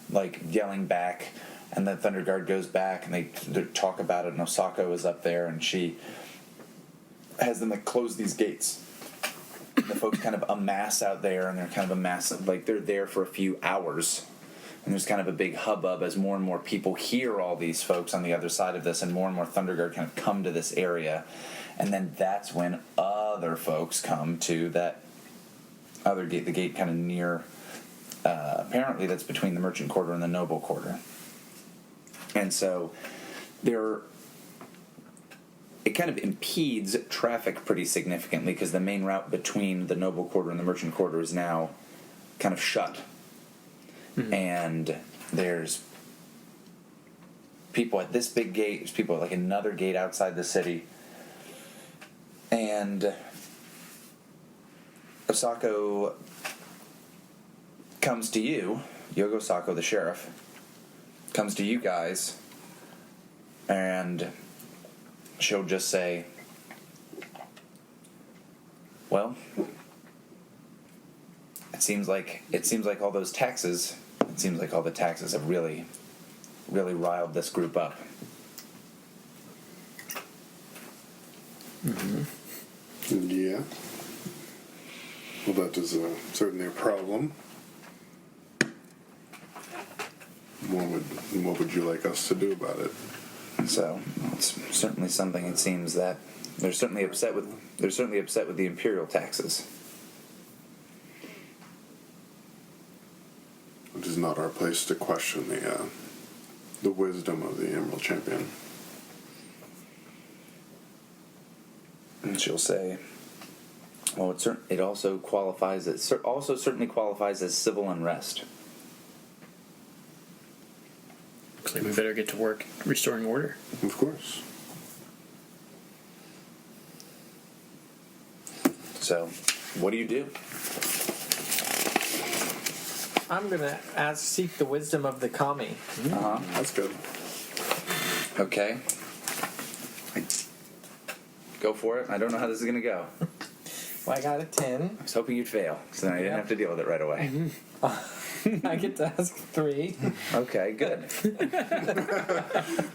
S7: like yelling back, and the Thunder Guard goes back and they talk about it, and Osako is up there and she has them like close these gates. The folks kind of amass out there, and they're kind of like they're there for a few hours. And there's kind of a big hubbub as more and more people hear all these folks on the other side of this, and more Thunder Guard kind of come to this area. And then that's when other folks come to that other gate, the gate kind of near, apparently that's between the Merchant Quarter and the Noble Quarter. And so it kind of impedes traffic pretty significantly because the main route between the Noble Quarter and the Merchant Quarter is now kind of shut. Mm-hmm. And there's people at this big gate, there's people at like another gate outside the city. And Osako comes to you, Yogo Osako, the sheriff, comes to you guys, and she'll just say, well, it seems like all the taxes have really riled this group up.
S5: Yeah. Well, that is certainly a problem. What would you like us to do about it?
S7: So it's certainly something. It seems that they're certainly upset with the Imperial taxes.
S5: It is not our place to question the wisdom of the Emerald Champion.
S7: And she'll say, "Well, it also qualifies. It also certainly qualifies as civil unrest."
S3: Looks like we better get to work restoring order.
S5: Of course.
S7: So, what do you do?
S4: I'm gonna seek the wisdom of the kami.
S5: That's good.
S7: Okay. Go for it. I don't know how this is going to go.
S4: Well, I got a 10.
S7: I was hoping you'd fail, so then I didn't have to deal with it right away.
S4: I get to ask 3.
S7: Okay, good.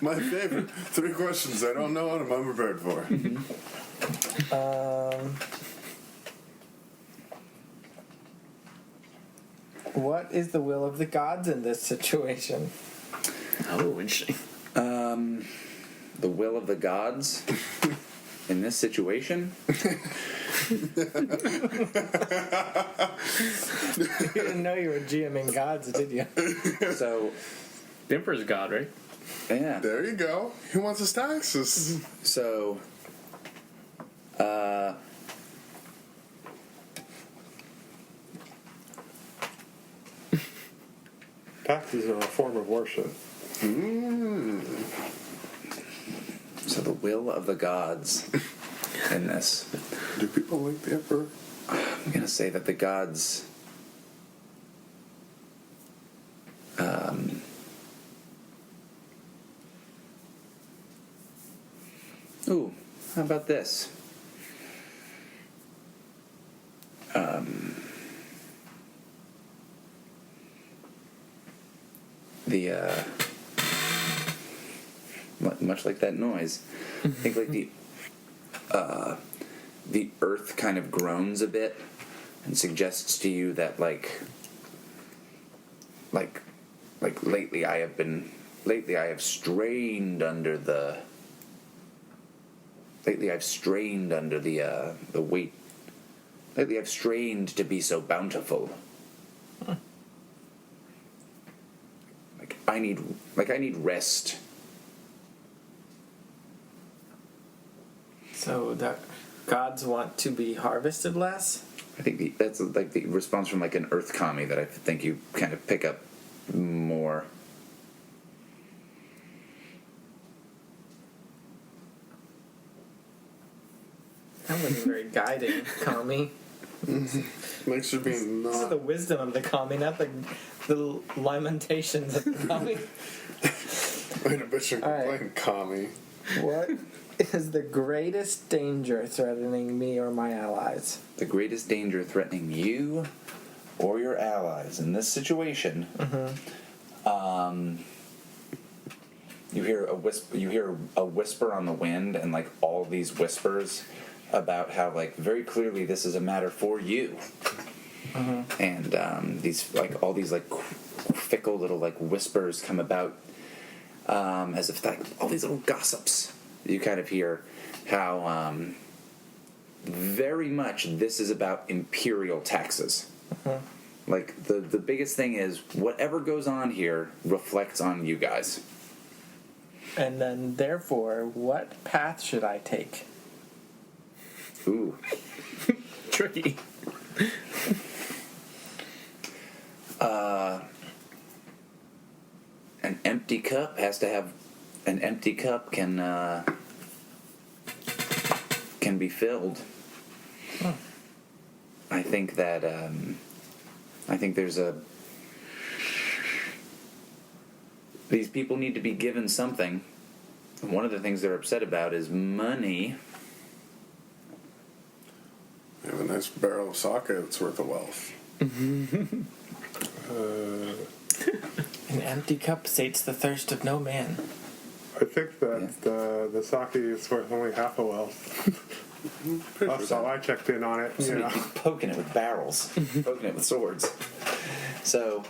S5: My favorite. 3 questions I don't know and I'm unprepared for.
S4: What is the will of the gods in this situation?
S3: Oh, interesting.
S7: The will of the gods in this situation?
S4: You didn't know you were GMing gods, did you?
S7: So,
S3: The Emperor's god, right?
S7: yeah.
S5: There you go. He wants his taxes.
S7: So,
S6: Taxes are a form of worship.
S7: so the will of the gods in this.
S5: Do people like the Emperor?
S7: I'm going to say that the gods... Ooh, how about this? Much like that noise, I think like the earth kind of groans a bit and suggests to you that like lately I have strained under the weight. Lately I've strained to be so bountiful. I need rest.
S4: So the gods want to be harvested less?
S7: I think that's like the response from like an earth kami that I think you kind of pick up more.
S4: That wasn't very guiding, kami.
S5: Makes you being
S4: This is
S5: not.
S4: the wisdom of the kami, not the lamentations of the kami.
S5: Wait a bitch and
S4: All right.
S5: complain, Kami.
S4: What is the greatest danger threatening me or my allies?
S7: The greatest danger threatening you or your allies in this situation. You hear a whisper. You hear a whisper on the wind, and like all these whispers about how like very clearly this is a matter for you. And these like all these like fickle little like whispers come about as if like all these little gossips. You kind of hear how very much this is about Imperial taxes. Like the biggest thing is whatever goes on here reflects on you guys.
S4: And then, therefore, what path should I take?
S7: Ooh.
S3: Tricky.
S7: An empty cup has to have an empty cup can be filled. I think that I think there's these people need to be given something. And one of the things they're upset about is money.
S5: You have a nice barrel of sake that's worth of wealth.
S4: An empty cup sates the thirst of no man.
S6: I think that the sake is worth only half a well. That's how I checked in on it.
S7: Somebody keeps poking it with barrels, poking it with swords. So,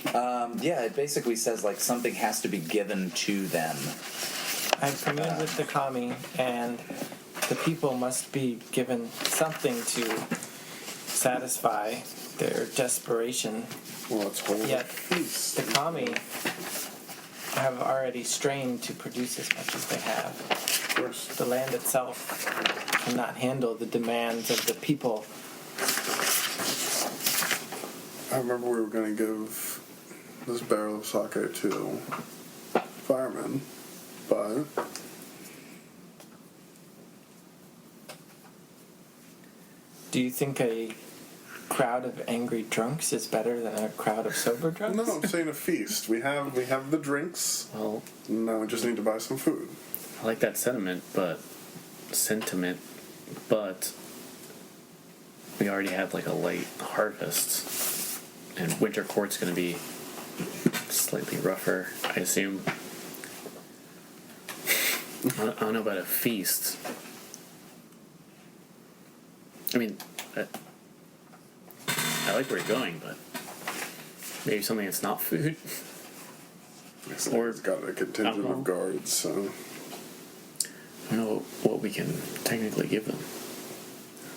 S7: it basically says like something has to be given to them.
S4: I'm familiar with the kami, and the people must be given something to satisfy their desperation.
S5: Well, it's whole
S4: Yet
S5: feast.
S4: the kami have already strained to produce as much as they have.
S5: Of course.
S4: The land itself cannot handle the demands of the people.
S5: I remember we were going to give this barrel of sake to firemen, but
S4: Do you think a crowd of angry drunks is better than a crowd of sober drunks?
S5: no, I'm saying a feast. We have the drinks.
S3: Well,
S5: Now we just need to buy some food.
S3: I like that sentiment, but we already have like a late harvest, and winter court's going to be slightly rougher, I assume. I don't know about a feast. I mean, I like where you're going, but maybe something that's not food.
S5: Or it's got a contingent
S3: alcohol.
S5: of guards, so
S3: I don't know what we can technically give them.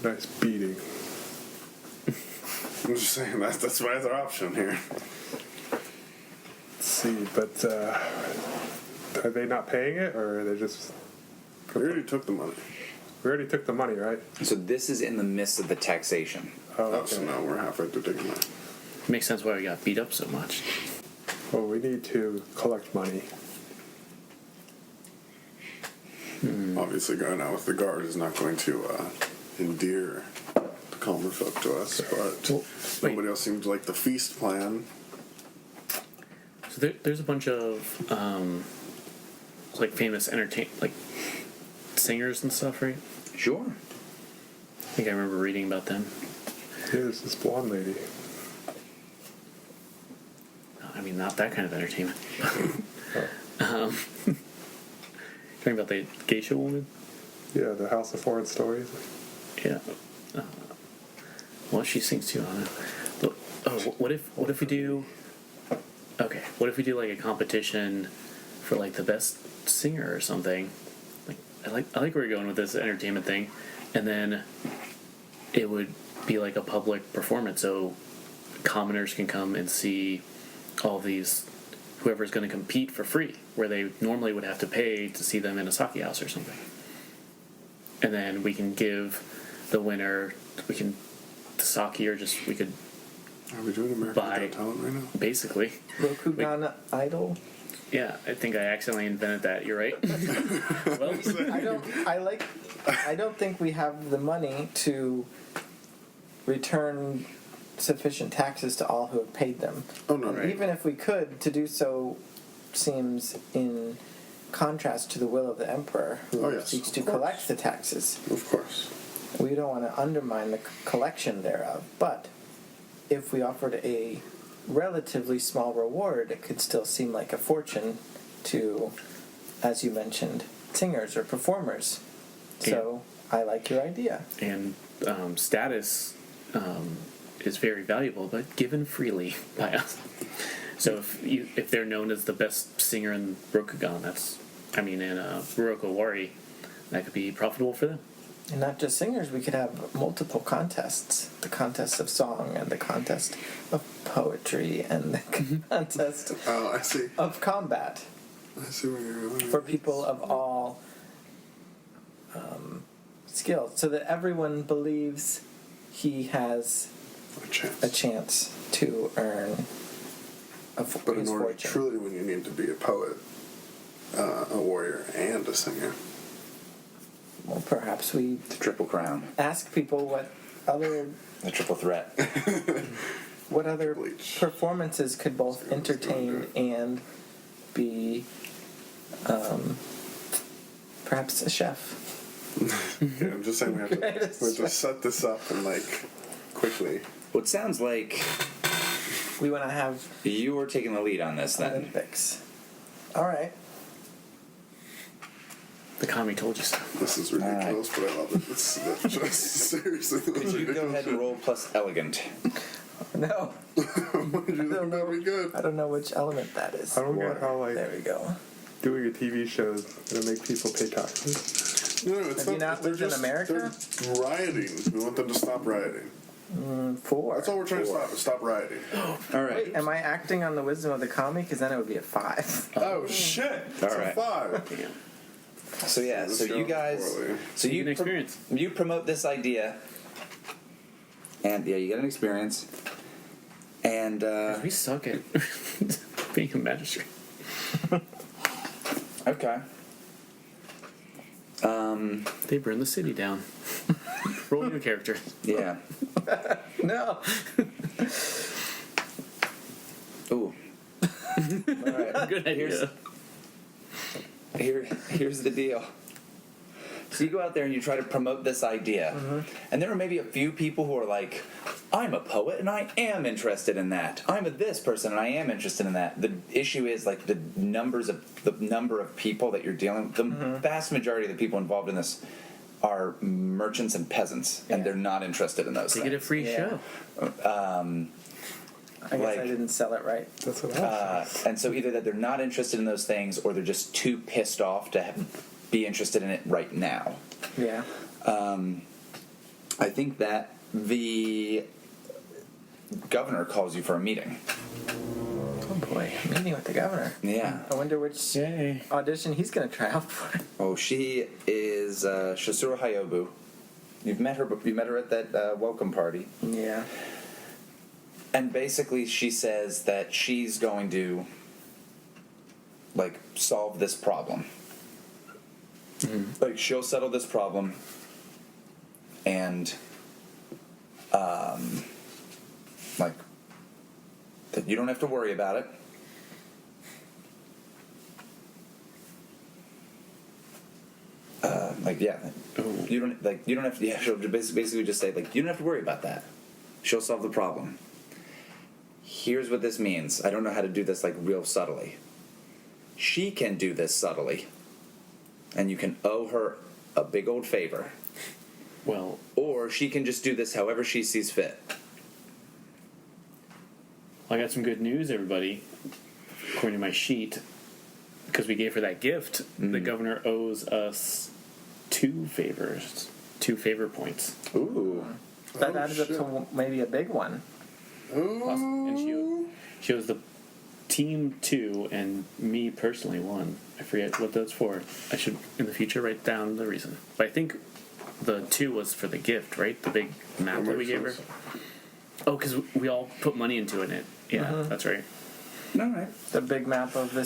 S6: Nice beating.
S5: I'm just saying that's my other option here.
S6: Let's see, but are they not paying it, or are they just?
S5: We already took the money.
S6: We already took the money, right?
S7: So this is in the midst of the taxation.
S5: Oh, so now we're halfway through taking money.
S3: Makes sense why we got beat up so much.
S6: Well, we need to collect money.
S5: Obviously, going out with the guard is not going to endear the calmer folk to us, but
S3: wait.
S5: nobody else seems to like the feast plan.
S3: So there's a bunch of like famous like singers and stuff, right?
S7: Sure.
S3: I think I remember reading about them.
S6: Here's this blonde lady.
S3: I mean, not that kind of entertainment. Talking about the geisha woman?
S6: Yeah, the House of Foreign Stories.
S3: Yeah. Well, she sings too. I don't know. Look, what if we do? Okay, what if we do like a competition for like the best singer or something? Like I like where you're going with this entertainment thing, and then it would be like a public performance, so commoners can come and see all these whoever's going to compete for free, where they normally would have to pay to see them in a sake house or something. And then we can give the winner, the sake, or just we could
S5: Are we doing American
S3: Buy-
S5: Got Talent right now?
S3: basically.
S4: Rokugan Idol?
S3: Yeah, I think I accidentally invented that. You're right. Well,
S4: I don't think we have the money to return sufficient taxes to all who have paid them.
S5: Oh, no,
S3: Right.
S4: Even if we could, to do so seems in contrast to the will of the emperor, who
S5: Oh, yes,
S4: seeks
S5: of
S4: to
S5: course.
S4: collect the taxes.
S5: Of course.
S4: We don't want to undermine the collection thereof, but if we offered a relatively small reward, it could still seem like a fortune to, as you mentioned, singers or performers. So I like your idea.
S3: and status is very valuable, but given freely by us. So if they're known as the best singer in Rokugan, in Ryoko Owari, that could be profitable for them.
S4: And not just singers, we could have multiple contests. The contest of song and the contest of poetry and the contest
S5: Oh, I see.
S4: of combat
S5: I see where you're going.
S4: for people of all skills, so that everyone believes he has
S5: A chance.
S4: a chance to earn
S5: But in
S4: his
S5: order
S4: fortune.
S5: truly, when you need to be a poet, a warrior, and a singer.
S4: Well, perhaps we
S7: The Triple Crown.
S4: ask people what other
S7: The Triple Threat.
S5: Bleach.
S4: performances could both entertain and be perhaps a chef.
S5: Yeah, I'm just saying we have to set this up and quickly.
S7: Well, it sounds like
S4: We want to have
S7: you were taking the lead on this then.
S4: Olympics. All right.
S3: The kami told you so.
S5: This is ridiculous, but I love it. It's just seriously.
S7: Could you go ahead and roll plus elegant?
S4: No.
S5: You think that'd be good?
S4: I don't know which element that is.
S6: I don't get how, like,
S4: There we go.
S6: doing a TV show is going to make people pay taxes.
S5: No, it's
S4: Have you not lived in America?
S5: They're rioting. We want them to stop rioting.
S4: 4.
S5: That's all we're trying to stop rioting.
S7: All right.
S4: Wait, am I acting on the wisdom of the kami? Because then it would be a 5.
S5: Oh shit! It's
S7: All right.
S5: a 5.
S7: So yeah, so you guys, so you
S3: An experience.
S7: you promote this idea, and yeah, you get an experience, and
S3: We suck at being a magistrate.
S7: okay.
S3: They burn the city down. Roll new character.
S7: Yeah.
S4: No.
S7: Ooh. All right.
S3: Good idea.
S7: Here's the deal. So you go out there and you try to promote this idea, and there are maybe a few people who are like, "I'm a poet and I am interested in that. I'm a this person and I am interested in that." The issue is like the number of people that you're dealing with. The vast majority of the people involved in this are merchants and peasants, and they're not interested in those
S3: They
S7: things.
S3: get a free
S4: Yeah.
S3: show.
S4: I guess
S7: Like-
S4: I didn't sell it right.
S6: That's what I
S7: And so either that they're not interested in those things, or they're just too pissed off to be interested in it right now.
S4: Yeah.
S7: I think that the governor calls you for a meeting.
S4: Oh boy, meeting with the governor.
S7: Yeah.
S4: I wonder which
S3: Yay.
S4: audition he's going to try out for.
S7: Oh, she is Shasura Hayobu. You've met her. You met her at that welcome party.
S4: Yeah.
S7: And basically, she says that she's going to, like, solve this problem. Like, she'll settle this problem, and, like, that you don't have to worry about it. Like, yeah, you don't have to. Yeah, she'll basically just say, like, you don't have to worry about that. She'll solve the problem. Here's what this means. I don't know how to do this, like, real subtly. She can do this subtly, and you can owe her a big old favor.
S3: Well,
S7: Or she can just do this however she sees fit.
S3: I got some good news, everybody. According to my sheet, because we gave her that gift, the governor owes us 2 favors, 2 favor points.
S7: Ooh.
S4: That
S5: Oh,
S4: adds up
S5: shit.
S4: to maybe a big one.
S3: And she owes the team 2 and me personally 1. I forget what that's for. I should, in the future, write down the reason. But I think the 2 was for the gift, right? The big map that we gave her. Oh, because we all put money into it. Yeah, that's right.
S7: All right.
S4: The big map of the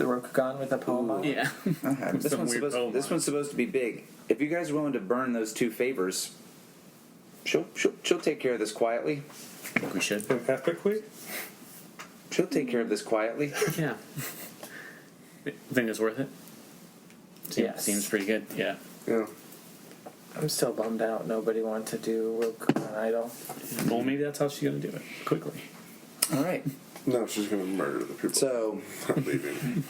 S4: Rokugan with a poem on it.
S3: Yeah.
S7: Okay. This
S3: Some
S7: one's
S3: weird poem
S7: this
S3: on
S7: one's supposed to be big. If you guys are willing to burn those 2 favors, she'll take care of this quietly.
S3: I think we should.
S6: And ethically?
S7: She'll take care of this quietly.
S3: Yeah. Think it's worth it?
S4: Yes.
S3: Seems pretty good. Yeah.
S5: Yeah.
S4: I'm still bummed out. Nobody wanted to do Rokugan Idol.
S3: Well, maybe that's how she's gonna do it quickly.
S7: All right.
S5: No, she's gonna murder the people.
S7: So
S5: I'm leaving.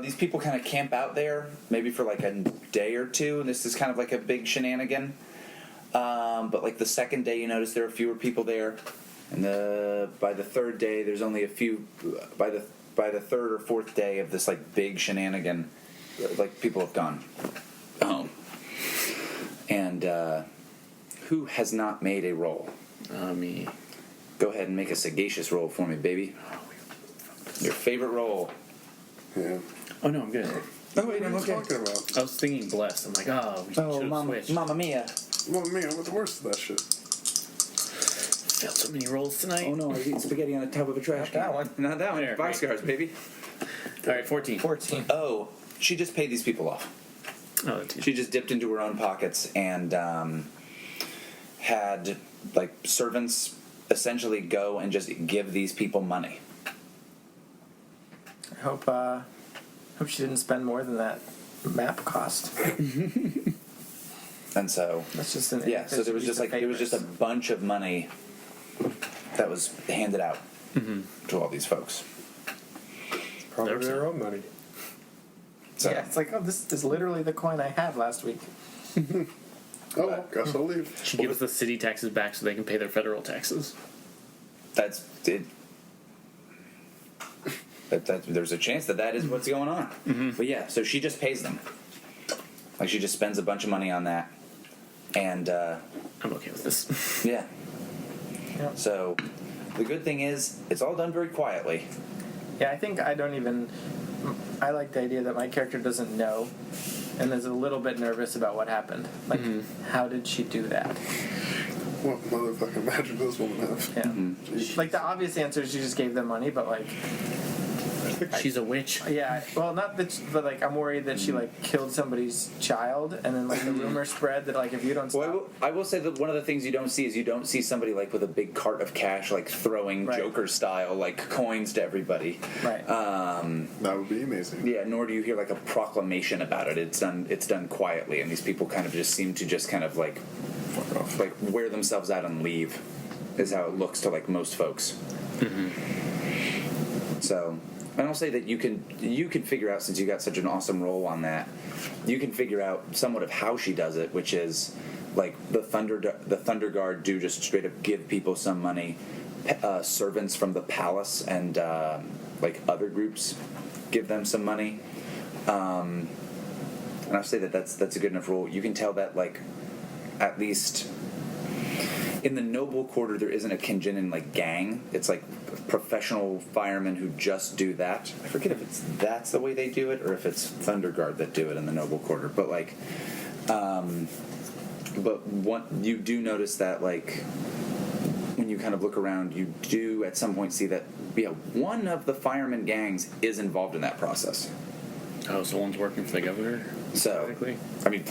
S7: these people kind of camp out there, maybe for like a day or 2, and this is kind of like a big shenanigan. But like the second day, you notice there are fewer people there, and by the third day, there's only a few. By the third or fourth day of this like big shenanigan, like people have gone home. And who has not made a roll?
S3: Me.
S7: Go ahead and make a sagacious roll for me, baby. Your favorite roll.
S5: Yeah.
S3: Oh no, I'm good.
S7: Oh wait,
S5: What
S7: I'm
S5: are you
S7: okay.
S5: talking about?
S3: I was thinking blessed. I'm like, we should
S7: Oh,
S3: have switched.
S7: Mamma Mia.
S5: Well, me, I'm with the worst of that shit.
S3: Failed so many rolls tonight.
S7: Oh no, I was eating spaghetti on the top of a trash can.
S4: that one.
S7: Not that one.
S3: There,
S7: Boxcars,
S3: right.
S7: baby.
S3: All right, 14.
S4: 14.
S7: Oh, she just paid these people off.
S3: Oh, that's
S7: She just dipped into her own pockets and had like servants essentially go and just give these people money.
S4: I hope she didn't spend more than that map cost.
S7: And so
S4: That's just an
S7: yeah, so there was just a
S4: favors.
S7: bunch of money that was handed out to all these folks.
S6: Probably
S3: There's
S6: their own money.
S2: So,
S4: Yeah, it's like, oh, this is literally the coin I had last week.
S5: Oh, well, guess I'll leave.
S3: She gives the city taxes back so they can pay their federal taxes.
S2: that's it. There's a chance that is what's going on.
S3: Mm-hmm.
S2: But yeah, so she just pays them. Like, she just spends a bunch of money on that. And,
S3: I'm okay with this.
S2: yeah.
S4: Yeah.
S2: So, the good thing is, it's all done very quietly.
S4: Yeah, I think I like the idea that my character doesn't know and is a little bit nervous about what happened. Like, how did she do that?
S5: What motherfucking magic does this woman have?
S4: Yeah.
S5: Jeez.
S4: Like, the obvious answer is she just gave them money, but, like,
S3: She's a witch.
S4: yeah, well, not that, but, like, I'm worried that she, like, killed somebody's child, and then, like, the rumor spread that, like, if you don't stop...
S2: Well, I will say that one of the things you don't see is you don't see somebody, like, with a big cart of cash, like, throwing
S4: Right.
S2: Joker-style, like, coins to everybody.
S4: Right.
S5: That would be amazing.
S2: Yeah, nor do you hear, like, a proclamation about it. It's done quietly, and these people kind of just seem to just kind of, like,
S5: Fuck off.
S2: like wear themselves out and leave, is how it looks to, like, most folks. So, and I'll say that you can figure out, since you got such an awesome role on that, you can figure out somewhat of how she does it, which is, like, the Thunder Guard do just straight up give people some money. Servants from the palace and like other groups give them some money. And I'll say that that's a good enough rule. You can tell that, like, at least in the noble quarter, there isn't a Kinjinin, like, gang. It's like professional firemen who just do that. I forget if that's the way they do it or if it's Thunder Guard that do it in the noble quarter. But, like, but you do notice that, like, when you kind of look around, you do at some point see that, yeah, one of the firemen gangs is involved in that process.
S3: Oh, so one's working for the governor?
S2: So,
S3: Technically?
S2: I mean,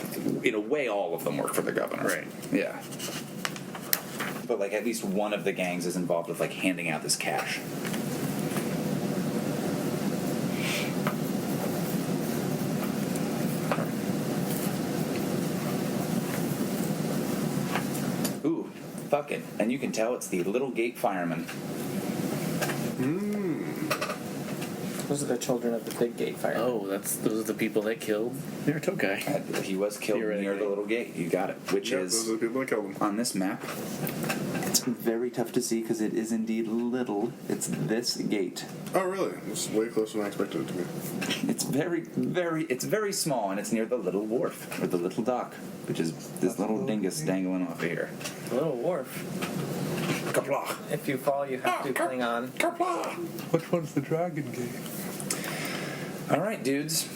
S2: in a way, all of them work for the governor.
S3: Right.
S2: Yeah. But, like, at least one of the gangs is involved with, like, handing out this cash. Ooh, fuck it. And you can tell it's the Little Gate Fireman.
S4: Those are the children of the Big Gate Fire.
S3: Oh, those are the people that killed their Tokai.
S2: He was killed near
S3: Theoretically.
S2: the Little Gate. You got it. Which
S5: Yeah,
S2: is...
S5: those are the people that killed him.
S2: on this map. It's very tough to see because it is indeed little. It's this gate.
S5: Oh, really? It's way closer than I expected it to be.
S2: It's very small, and it's near the little wharf, or the little dock, which is this little dingus dangling off of here.
S4: Little wharf.
S2: Kapla!
S4: If you fall, you have to cling on.
S2: Kapla!
S6: Which one's the Dragon Gate?
S2: All right, dudes.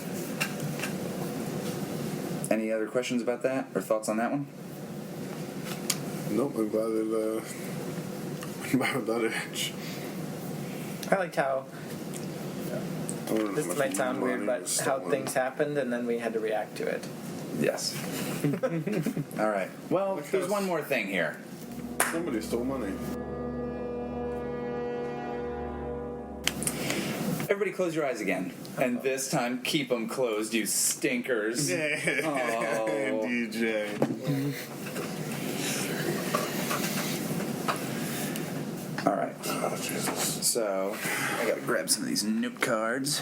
S2: Any other questions about that, or thoughts on that one?
S5: Nope, I'm glad that about that age.
S4: I liked how
S5: I wonder
S4: this
S5: how much
S4: might sound
S5: money
S4: weird, but
S5: was
S4: how
S5: stolen.
S4: things happened and then we had to react to it.
S2: Yes. All right. Well,
S5: Look
S2: there's
S5: how-
S2: one more thing here.
S5: Somebody stole money.
S2: Everybody close your eyes again. And this time, keep them closed, you stinkers. Oh.
S5: DJ.
S2: All right.
S5: Oh, Jesus.
S2: So, I gotta grab some of these note cards.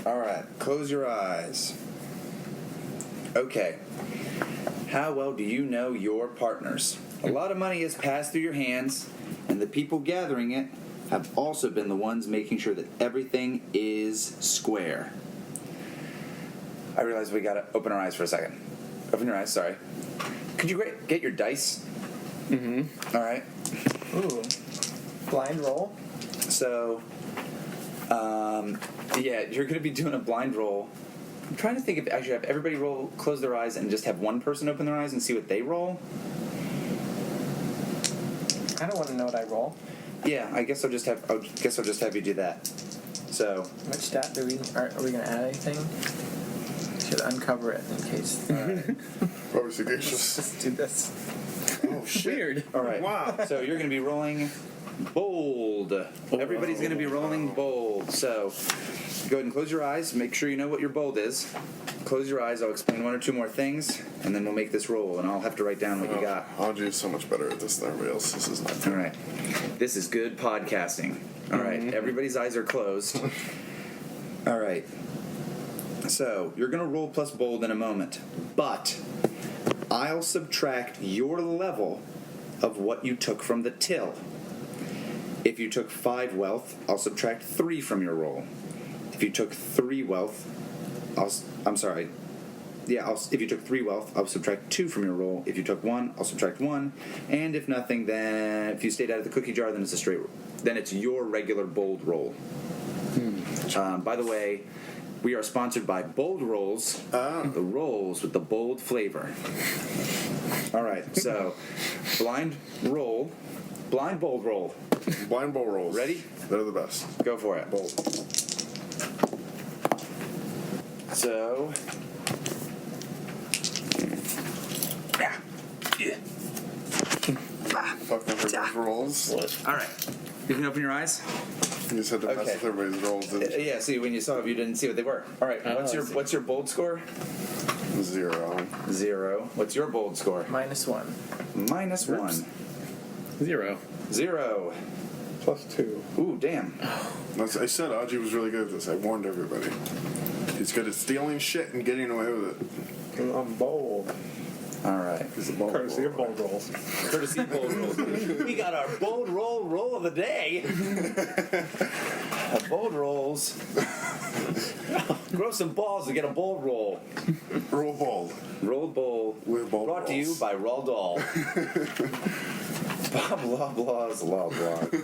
S2: All right. Close your eyes. Okay. How well do you know your partners? A lot of money has passed through your hands, and the people gathering it have also been the ones making sure that everything is square. I realize we gotta open our eyes for a second. Open your eyes, sorry. Could you get your dice? Mm-hmm. All right.
S4: Ooh. Blind roll?
S2: So, yeah, you're gonna be doing a blind roll. I'm trying to think if I should have everybody close their eyes and just have one person open their eyes and see what they roll.
S4: I don't want to know what I roll.
S2: Yeah, I guess I'll just have you do that. So,
S4: Which stat are we going to add anything? Should uncover it in case.
S5: Probably sagacious.
S4: Just do this.
S5: Oh, shit.
S3: Weird.
S2: all right.
S5: Wow.
S2: So you're going to be rolling bold. Everybody's going to be rolling bold. So go ahead and close your eyes. Make sure you know what your bold is. Close your eyes. I'll explain one or two more things, and then we'll make this roll, and I'll have to write down what you got.
S5: I'll do so much better at this than everybody else. This is not
S2: All right. This is good podcasting. All right. Everybody's eyes are closed.
S7: All right. So, you're going to roll plus bold in a moment, but I'll subtract your level of what you took from the till. If you took 5 wealth, I'll subtract 3 from your roll. If you took 3 wealth, if you took 3 wealth, I'll subtract 2 from your roll. If you took 1, I'll subtract 1. And if nothing, then if you stayed out of the cookie jar, then it's a straight. Then it's your regular bold roll. By the way, we are sponsored by Bold Rolls, the rolls with the bold flavor. All right, so blind bold roll.
S5: Blind bowl rolls.
S7: Ready?
S5: They're the best.
S7: Go for it.
S5: Bold.
S7: So,
S5: Fucking everybody's rolls.
S7: all right. You can open your eyes.
S5: You just had to mess
S7: Okay.
S5: with everybody's rolls. Didn't you?
S7: Yeah. See, when you saw it, you didn't see what they were. All right. What's your bold score?
S5: 0.
S7: 0. What's your bold score?
S4: -1.
S7: -1.
S3: 0.
S7: 0.
S6: +2.
S7: Ooh, damn.
S5: I said Aji was really good at this. I warned everybody. He's good at stealing shit and getting away with it.
S6: I'm bold.
S7: All right.
S5: He's a bold
S6: Courtesy of
S5: roller.
S6: bold rolls.
S7: Courtesy of bold rolls. We got our bold roll of the day. Bold rolls. Grow some balls to get a bold roll.
S5: Roll bold.
S7: Roll bowl.
S5: With bold
S7: Brought to you
S5: rolls.
S7: by Roald Dahl. Bob Loblaw's Law Blog.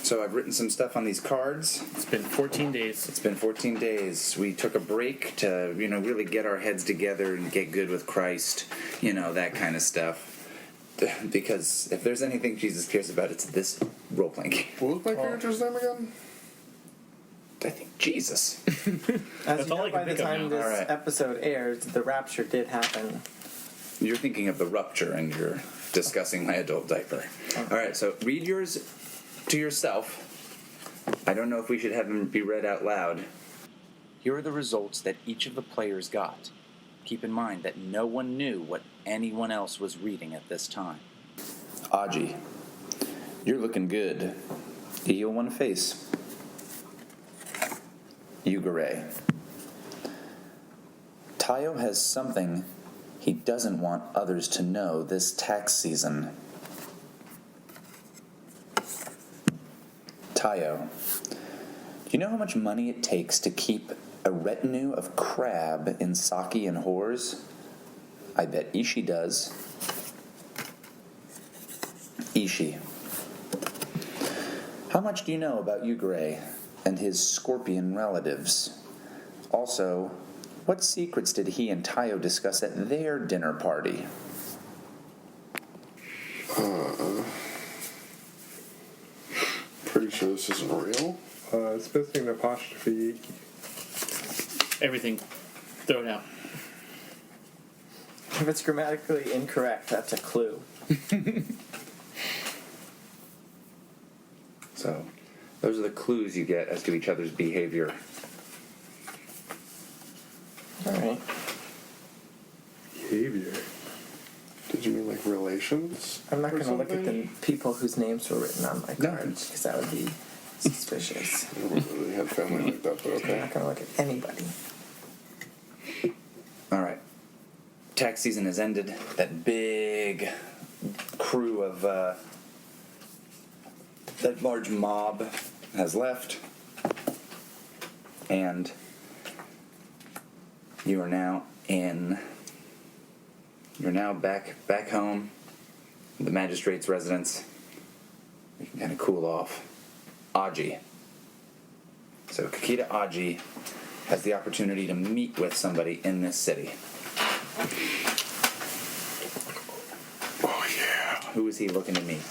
S7: So I've written some stuff on these cards.
S3: It's been 14 days.
S7: It's been 14 days. We took a break to, really get our heads together and get good with Christ, that kind of stuff. Because if there's anything Jesus cares about, it's this role-playing game.
S5: What was my character's name again?
S7: I think Jesus.
S4: As you
S3: all I
S4: know,
S3: can
S4: by the
S3: think of
S4: time
S3: now.
S4: this
S7: Alright.
S4: episode airs, the rapture did happen.
S7: You're thinking of the rupture and you're discussing my adult diaper. All right, so read yours to yourself. I don't know if we should have them be read out loud. Here are the results that each of the players got. Keep in mind that no one knew what anyone else was reading at this time. Aji, you're looking good. Heal one face. Yugare. Taiyo has something he doesn't want others to know this tax season. Taiyo, do you know how much money it takes to keep a retinue of crab in sake and whores? I bet Ishi does. Ishi, how much do you know about Yugare and his scorpion relatives? Also, what secrets did he and Taiyo discuss at their dinner party?
S5: Pretty sure this isn't real.
S6: It's missing an apostrophe.
S3: Everything. Throw it out.
S4: If it's grammatically incorrect, that's a clue.
S7: So, those are the clues you get as to each other's behavior.
S4: Alright.
S6: Behavior.
S5: Did you mean like relations?
S4: I'm not
S5: or
S4: going to look at the
S5: something?
S4: people whose names were written on my
S7: No.
S4: cards, because that would be suspicious.
S5: I never really had family like that, but
S4: I'm
S5: okay.
S4: not going to look at anybody.
S7: All right. Tax season has ended. That big crew of, that large mob has left. And you are now back home, the magistrate's residence. You can kind of cool off. Aji. So Kakita Aji has the opportunity to meet with somebody in this city.
S5: Oh yeah.
S7: Who is he looking to meet?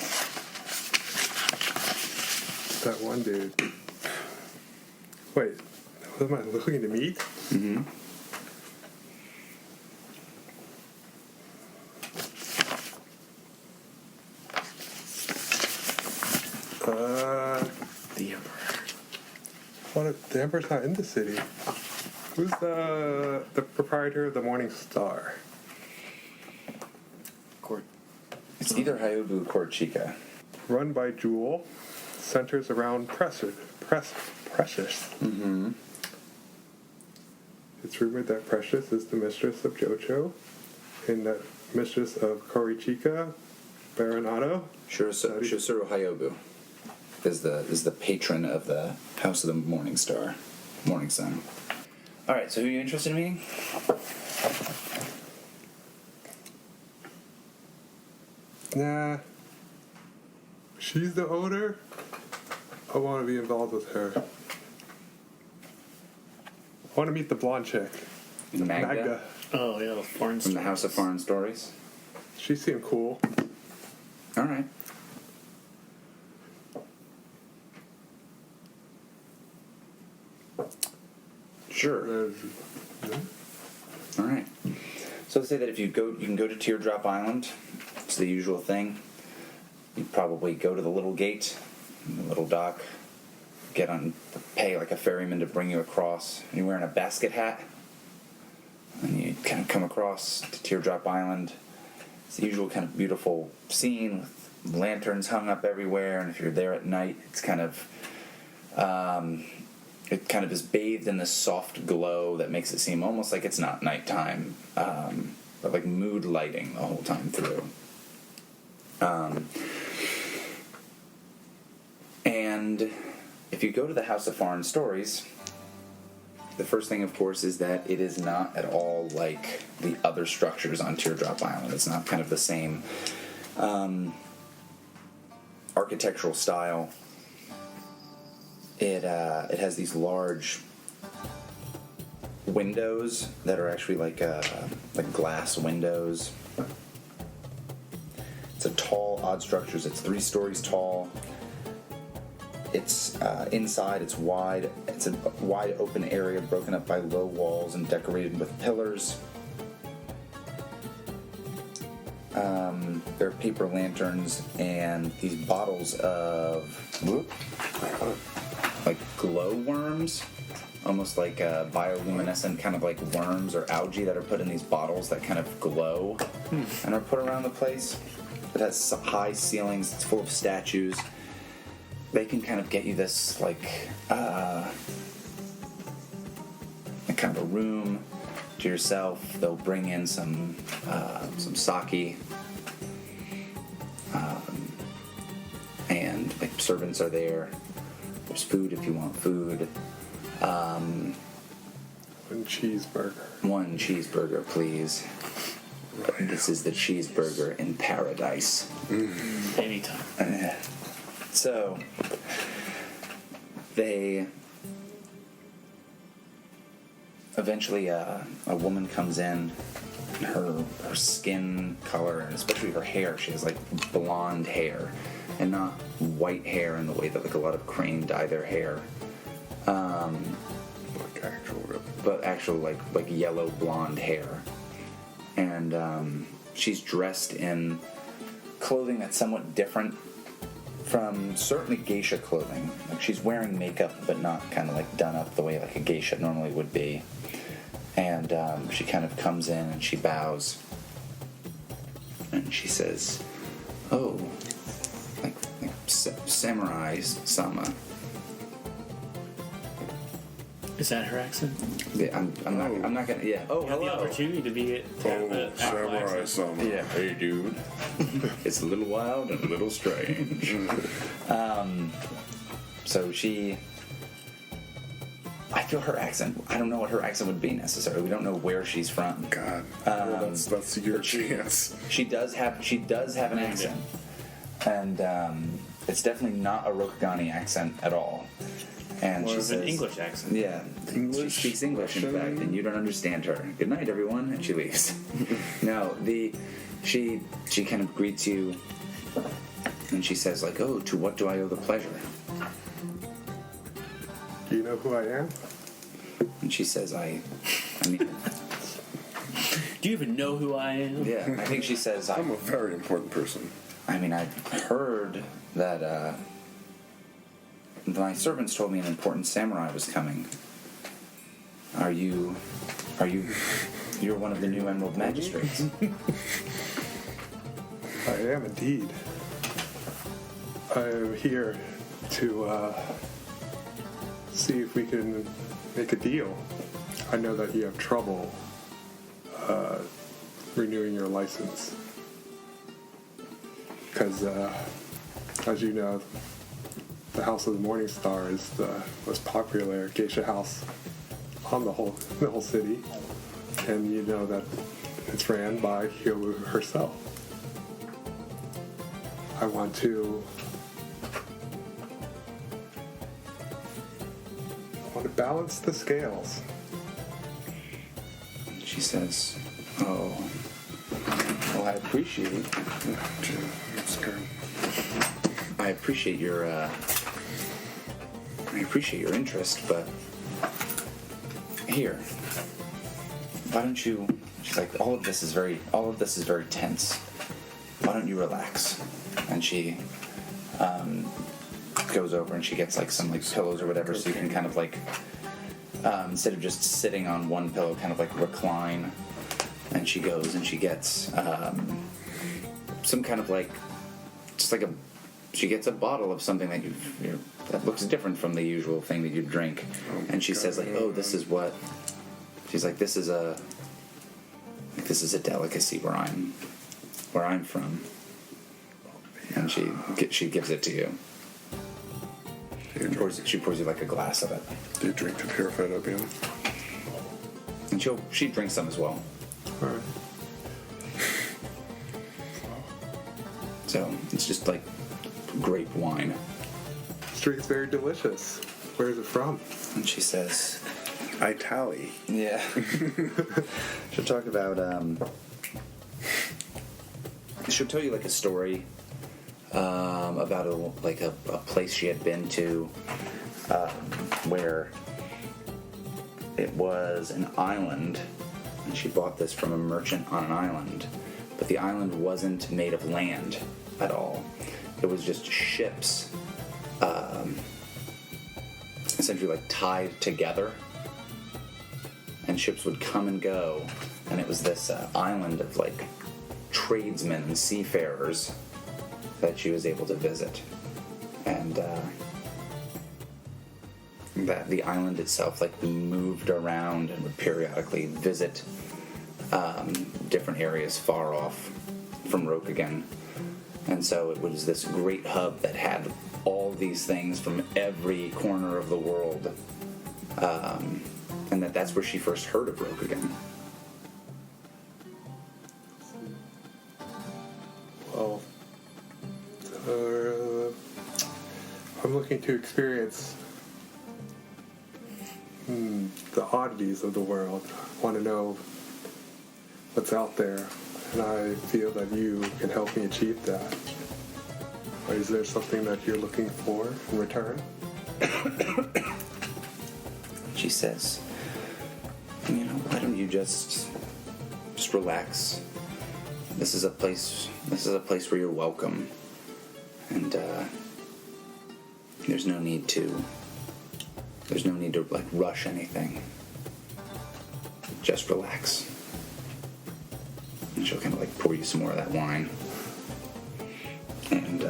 S6: That one dude. Wait, who am I looking to meet?
S7: Mm-hmm.
S3: The Emperor.
S6: What if the Emperor's not in the city? Who's the proprietor of the Morning Star?
S3: Court.
S7: It's either Hyobu or Chika.
S6: Run by Jewel, centers around Precious.
S7: Mm-hmm.
S6: It's rumored that Precious is the mistress of Jocho, and that mistress of Korichika, Baronato.
S7: Shosuro Hyobu is the patron of the House of the Morning Star, Morning Sun. All right, so who are you interested in meeting?
S6: Nah. She's the owner. I want to be involved with her. I want to meet the blonde chick.
S7: Magda.
S3: Oh yeah, the foreign
S7: From the House of Foreign Stories.
S6: She seemed cool.
S7: All right. Sure. All right. So let's say that if you can go to Teardrop Island. It's the usual thing. You probably go to the little gate, the little dock, pay like a ferryman to bring you across. And you're wearing a basket hat, and you kind of come across to Teardrop Island. It's the usual kind of beautiful scene with lanterns hung up everywhere, and if you're there at night, it's kind of it kind of is bathed in this soft glow that makes it seem almost like it's not nighttime, but like mood lighting the whole time through. And if you go to the House of Foreign Stories, the first thing, of course, is that it is not at all like the other structures on Teardrop Island. It's not kind of the same architectural style. It has these large windows that are actually like glass windows. It's a tall, odd structures. It's 3 stories tall. It's inside. It's wide. It's a wide open area broken up by low walls and decorated with pillars. There are paper lanterns and these bottles of like glow worms, almost like bioluminescent kind of like worms or algae that are put in these bottles that kind of glow and are put around the place. It has high ceilings. It's full of statues. They can kind of get you this like kind of a room to yourself. They'll bring in some sake, and like servants are there. There's food if you want food.
S6: One cheeseburger.
S7: One cheeseburger, please. This is the cheeseburger in paradise.
S3: Anytime.
S7: So, they eventually, a woman comes in, and her skin color, and especially her hair, she has like blonde hair, and not white hair in the way that like a lot of crane dye their hair. But actual like yellow blonde hair. And she's dressed in clothing that's somewhat different from certainly geisha clothing. Like she's wearing makeup, but not kind of like done up the way like a geisha normally would be. And she kind of comes in and she bows, and she says, "Oh, like samurai sama."
S3: Is that her accent?
S7: Yeah, I'm not gonna. Yeah. Oh,
S3: You have the
S7: hello.
S3: opportunity to be it. To have the actual
S5: Samurai
S3: accent.
S5: Sama.
S7: Yeah.
S2: Hey, dude.
S7: It's a little wild and a little strange. So I feel her accent. I don't know what her accent would be necessarily. We don't know where she's from.
S5: God. Well, that's your chance.
S7: She does have an accent, and it's definitely not a Rokugani accent at all. And
S3: Or
S7: she
S3: an
S7: says,
S3: English accent.
S7: Yeah,
S5: English,
S7: she speaks English, in
S5: Russian.
S7: fact, and you don't understand her. Good night, everyone, and she leaves. No, she kind of greets you, and she says like, "Oh, to what do I owe the pleasure?"
S6: Do you know who I am?
S7: And she says, I mean,
S3: Do you even know who I am?
S7: yeah, I think she says,
S5: I'm a very important person.
S7: I mean, I've heard that my servants told me an important samurai was coming. You're one of the new Emerald Magistrates.
S6: I am indeed. I am here to see if we can make a deal. I know that you have trouble renewing your license. Because, as you know, the House of the Morning Star is the most popular geisha house on the whole city. And you know that it's ran by Hyobu herself. I want to balance the scales.
S2: She says, "Oh, well, I appreciate your interest, but here, why don't you?" She's like, all of this is very tense. Why don't you relax?" And she goes over and she gets like some like pillows or whatever, so you can kind of like instead of just sitting on one pillow, kind of like recline. And she goes and she gets some kind of like she gets a bottle of something that that looks different from the usual thing that you drink. And she says like, "Oh, this is what." She's like, "This is a delicacy where I'm from." And she gives it to you. She pours you like a glass of it.
S5: Do you drink the purified opium?
S2: And she drinks some as well.
S6: Alright.
S2: So it's just like grape wine.
S6: This drink's very delicious. Where is it from?
S2: And she says,
S5: Itali.
S2: yeah. She'll talk about, she'll tell you like a story about a place she had been to where it was an island, and she bought this from a merchant on an island, but the island wasn't made of land at all. It was just ships essentially like tied together, and ships would come and go, and it was this island of like tradesmen and seafarers that she was able to visit. And that the island itself like moved around and would periodically visit different areas far off from Rokugan. And so it was this great hub that had all these things from every corner of the world. And that's where she first heard of Rokugan.
S6: Well, I'm looking to experience the oddities of the world. I want to know what's out there, and I feel that you can help me achieve that. Or is there something that you're looking for in return?
S2: She says, why don't you just relax? This is a place where you're welcome, and there's no need to like rush anything. Just relax. And she'll kind of like pour you some more of that wine, and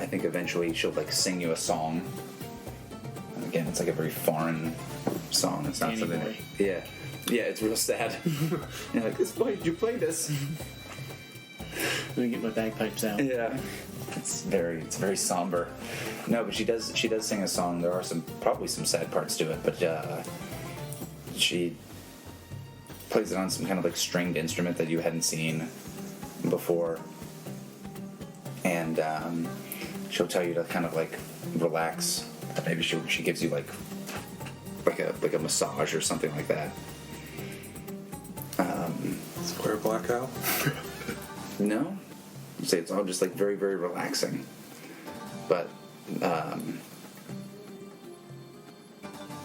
S2: I think eventually she'll like sing you a song. And again, it's like a very foreign song. It's not something. Yeah, it's real sad. You're like, did you play this?
S3: Let me get my bagpipes out.
S2: Yeah, it's very somber. No, but she does sing a song. There are probably some sad parts to it, but she plays it on some kind of like stringed instrument that you hadn't seen before, and she'll tell you to kind of like relax. Maybe she gives you like a massage or something like that.
S6: Square blackout.
S2: No, say it's all just like very, very relaxing. But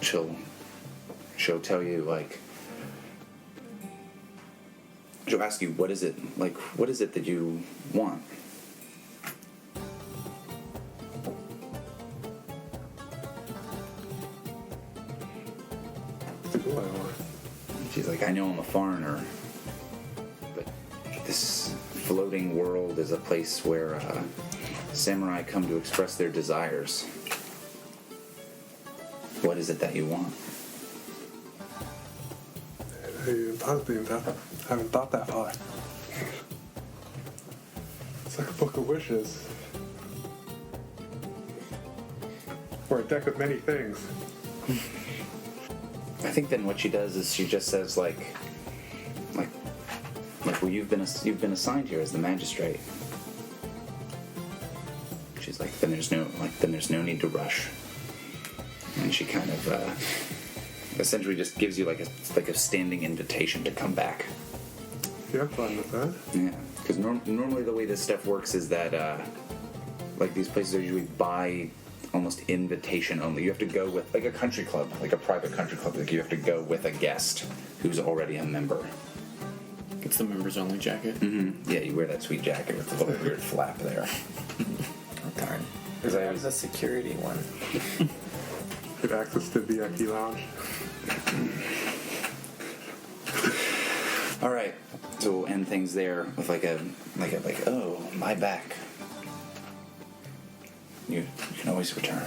S2: she'll tell you like, she'll ask you what is it that you want.
S6: What do I want?
S2: She's like, I know I'm a foreigner, but this
S1: floating world is a place where samurai come to express their desires. What is it that you want?
S6: I haven't thought that far. It's like a book of wishes. Or a deck of many things.
S1: I think then what she does is she just says like, well, you've been assigned here as the magistrate. She's like, then there's no need to rush. And she kind of essentially just gives you like a standing invitation to come back.
S6: Yeah, I'm fine with that.
S1: Yeah, because normally the way this stuff works is that like these places are usually by almost invitation only. You have to go with like a country club, like a private country club. Like you have to go with a guest who's already a member.
S3: It's the members only jacket.
S1: Mm-hmm. Yeah, you wear that sweet jacket with the little weird flap there.
S4: Oh, darn.
S1: Because
S4: I was a security one.
S6: Get access to the VIP lounge.
S1: All right, so we'll end things there with like oh, my back. You can always return.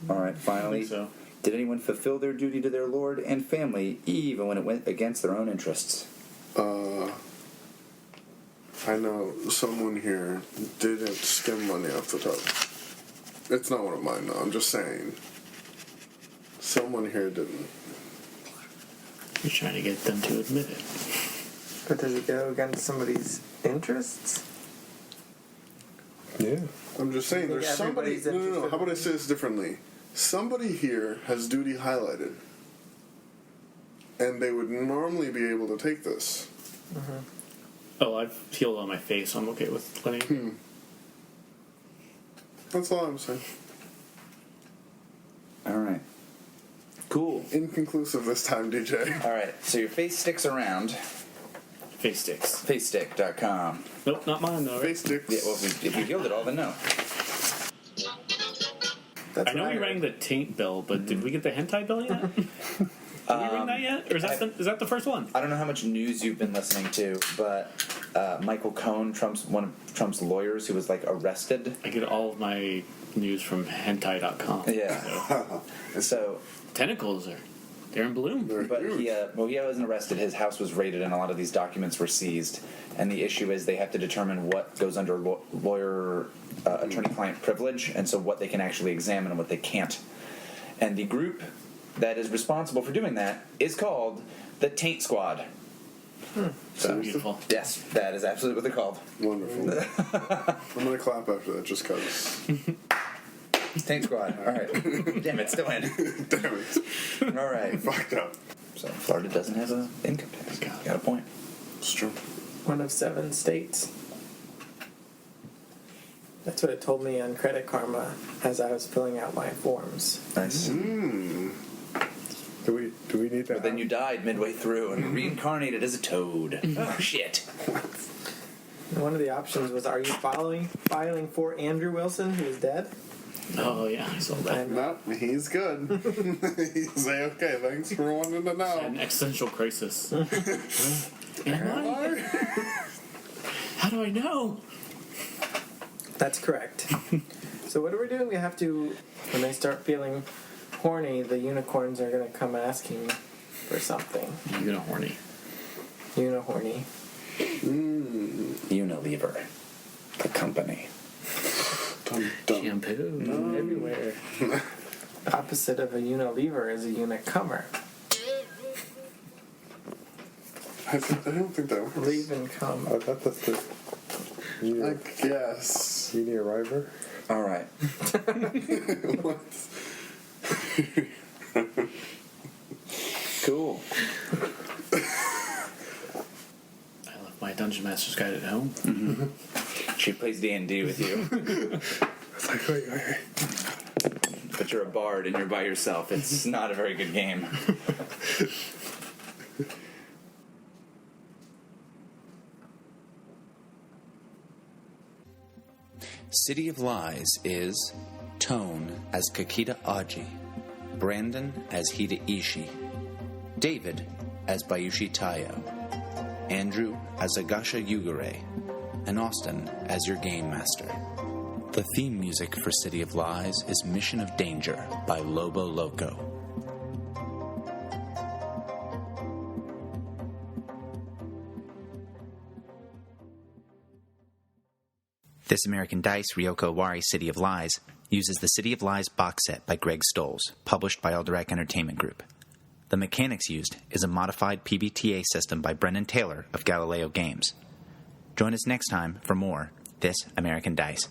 S1: All right, finally.
S3: So.
S1: Did anyone fulfill their duty to their lord and family, even when it went against their own interests?
S5: I know someone here didn't skim money off the top. It's not one of mine, though. I'm just saying. Someone here didn't.
S3: You're trying to get them to admit it.
S4: But does it go against somebody's interests?
S6: Yeah.
S5: I'm just saying,
S4: I think
S5: there's somebody.
S4: everybody's
S5: No.
S4: interested.
S5: How about I say this differently? Somebody here has duty highlighted, and they would normally be able to take this.
S3: Oh, I've healed on my face, so I'm okay with letting.
S5: That's all I'm saying.
S1: All right. Cool.
S5: Inconclusive this time, DJ.
S1: All right, so your face sticks around.
S3: Face sticks.
S1: Facestick.com.
S3: Nope, not mine though. Right?
S5: Face sticks.
S1: Yeah, well, if you healed it all, then no.
S4: That's
S3: I know
S4: what
S3: we
S4: heard.
S3: rang the taint bell, but did we get the hentai bell yet? Did we ring that yet? Or is that the first one?
S1: I don't know how much news you've been listening to, but Michael Cohen, one of Trump's lawyers, who was like arrested.
S3: I get all of my news from hentai.com.
S1: Yeah. So,
S3: Tentacles they're in bloom.
S1: but he wasn't arrested. His house was raided, and a lot of these documents were seized. And the issue is they have to determine what goes under lawyer attorney-client privilege, and so what they can actually examine and what they can't. And the group that is responsible for doing that is called the Taint Squad.
S3: So beautiful.
S1: Yes, that is absolutely what they're called.
S5: Wonderful. I'm gonna clap after that, just cause.
S1: Taint Squad. All right. Damn it, still in.
S5: Damn it.
S1: All right.
S5: Fucked up.
S1: So Florida doesn't have an income tax. Got a point.
S5: It's true.
S4: One of 7 states. That's what it told me on Credit Karma as I was filling out my forms.
S1: Nice.
S5: Hmm.
S6: Do we need that?
S1: But then you died midway through and reincarnated as a toad. Oh shit.
S4: And one of the options was, are you filing for Andrew Wilson, who is dead?
S3: Oh yeah, I saw that.
S4: And
S5: No, he's good. He's okay. Thanks for wanting to know.
S3: An existential crisis. Am I? How do I know?
S4: that's correct. So what are we doing? We have to, when they start feeling horny, the unicorns are going to come asking for something.
S3: Unihorny.
S4: Unihorny.
S1: Unilever. The company.
S5: Dum, dum.
S3: Shampoo everywhere.
S4: The opposite of a unilever is a unicomer.
S5: I don't think that works.
S4: Leave and come.
S6: I thought that's the
S5: I guess.
S6: Uni arriver.
S1: All right.
S5: What?
S7: Cool.
S3: I left my Dungeon Master's Guide at home.
S7: She plays D&D with you.
S6: It's like, wait.
S7: But you're a bard and you're by yourself. It's not a very good game.
S2: City of Lies is Tone as Kakita Aji, Brandon as Hida Ishii, David as Bayushi Taiyo, Andrew as Agasha Yugare, and Austin as your Game Master. The theme music for City of Lies is Mission of Danger by Lobo Loco.
S1: This American Dice Ryoko Owari City of Lies uses the City of Lies box set by Greg Stolz, published by Alderac Entertainment Group. The mechanics used is a modified PBTA system by Brendan Taylor of Galileo Games. Join us next time for more This American Dice.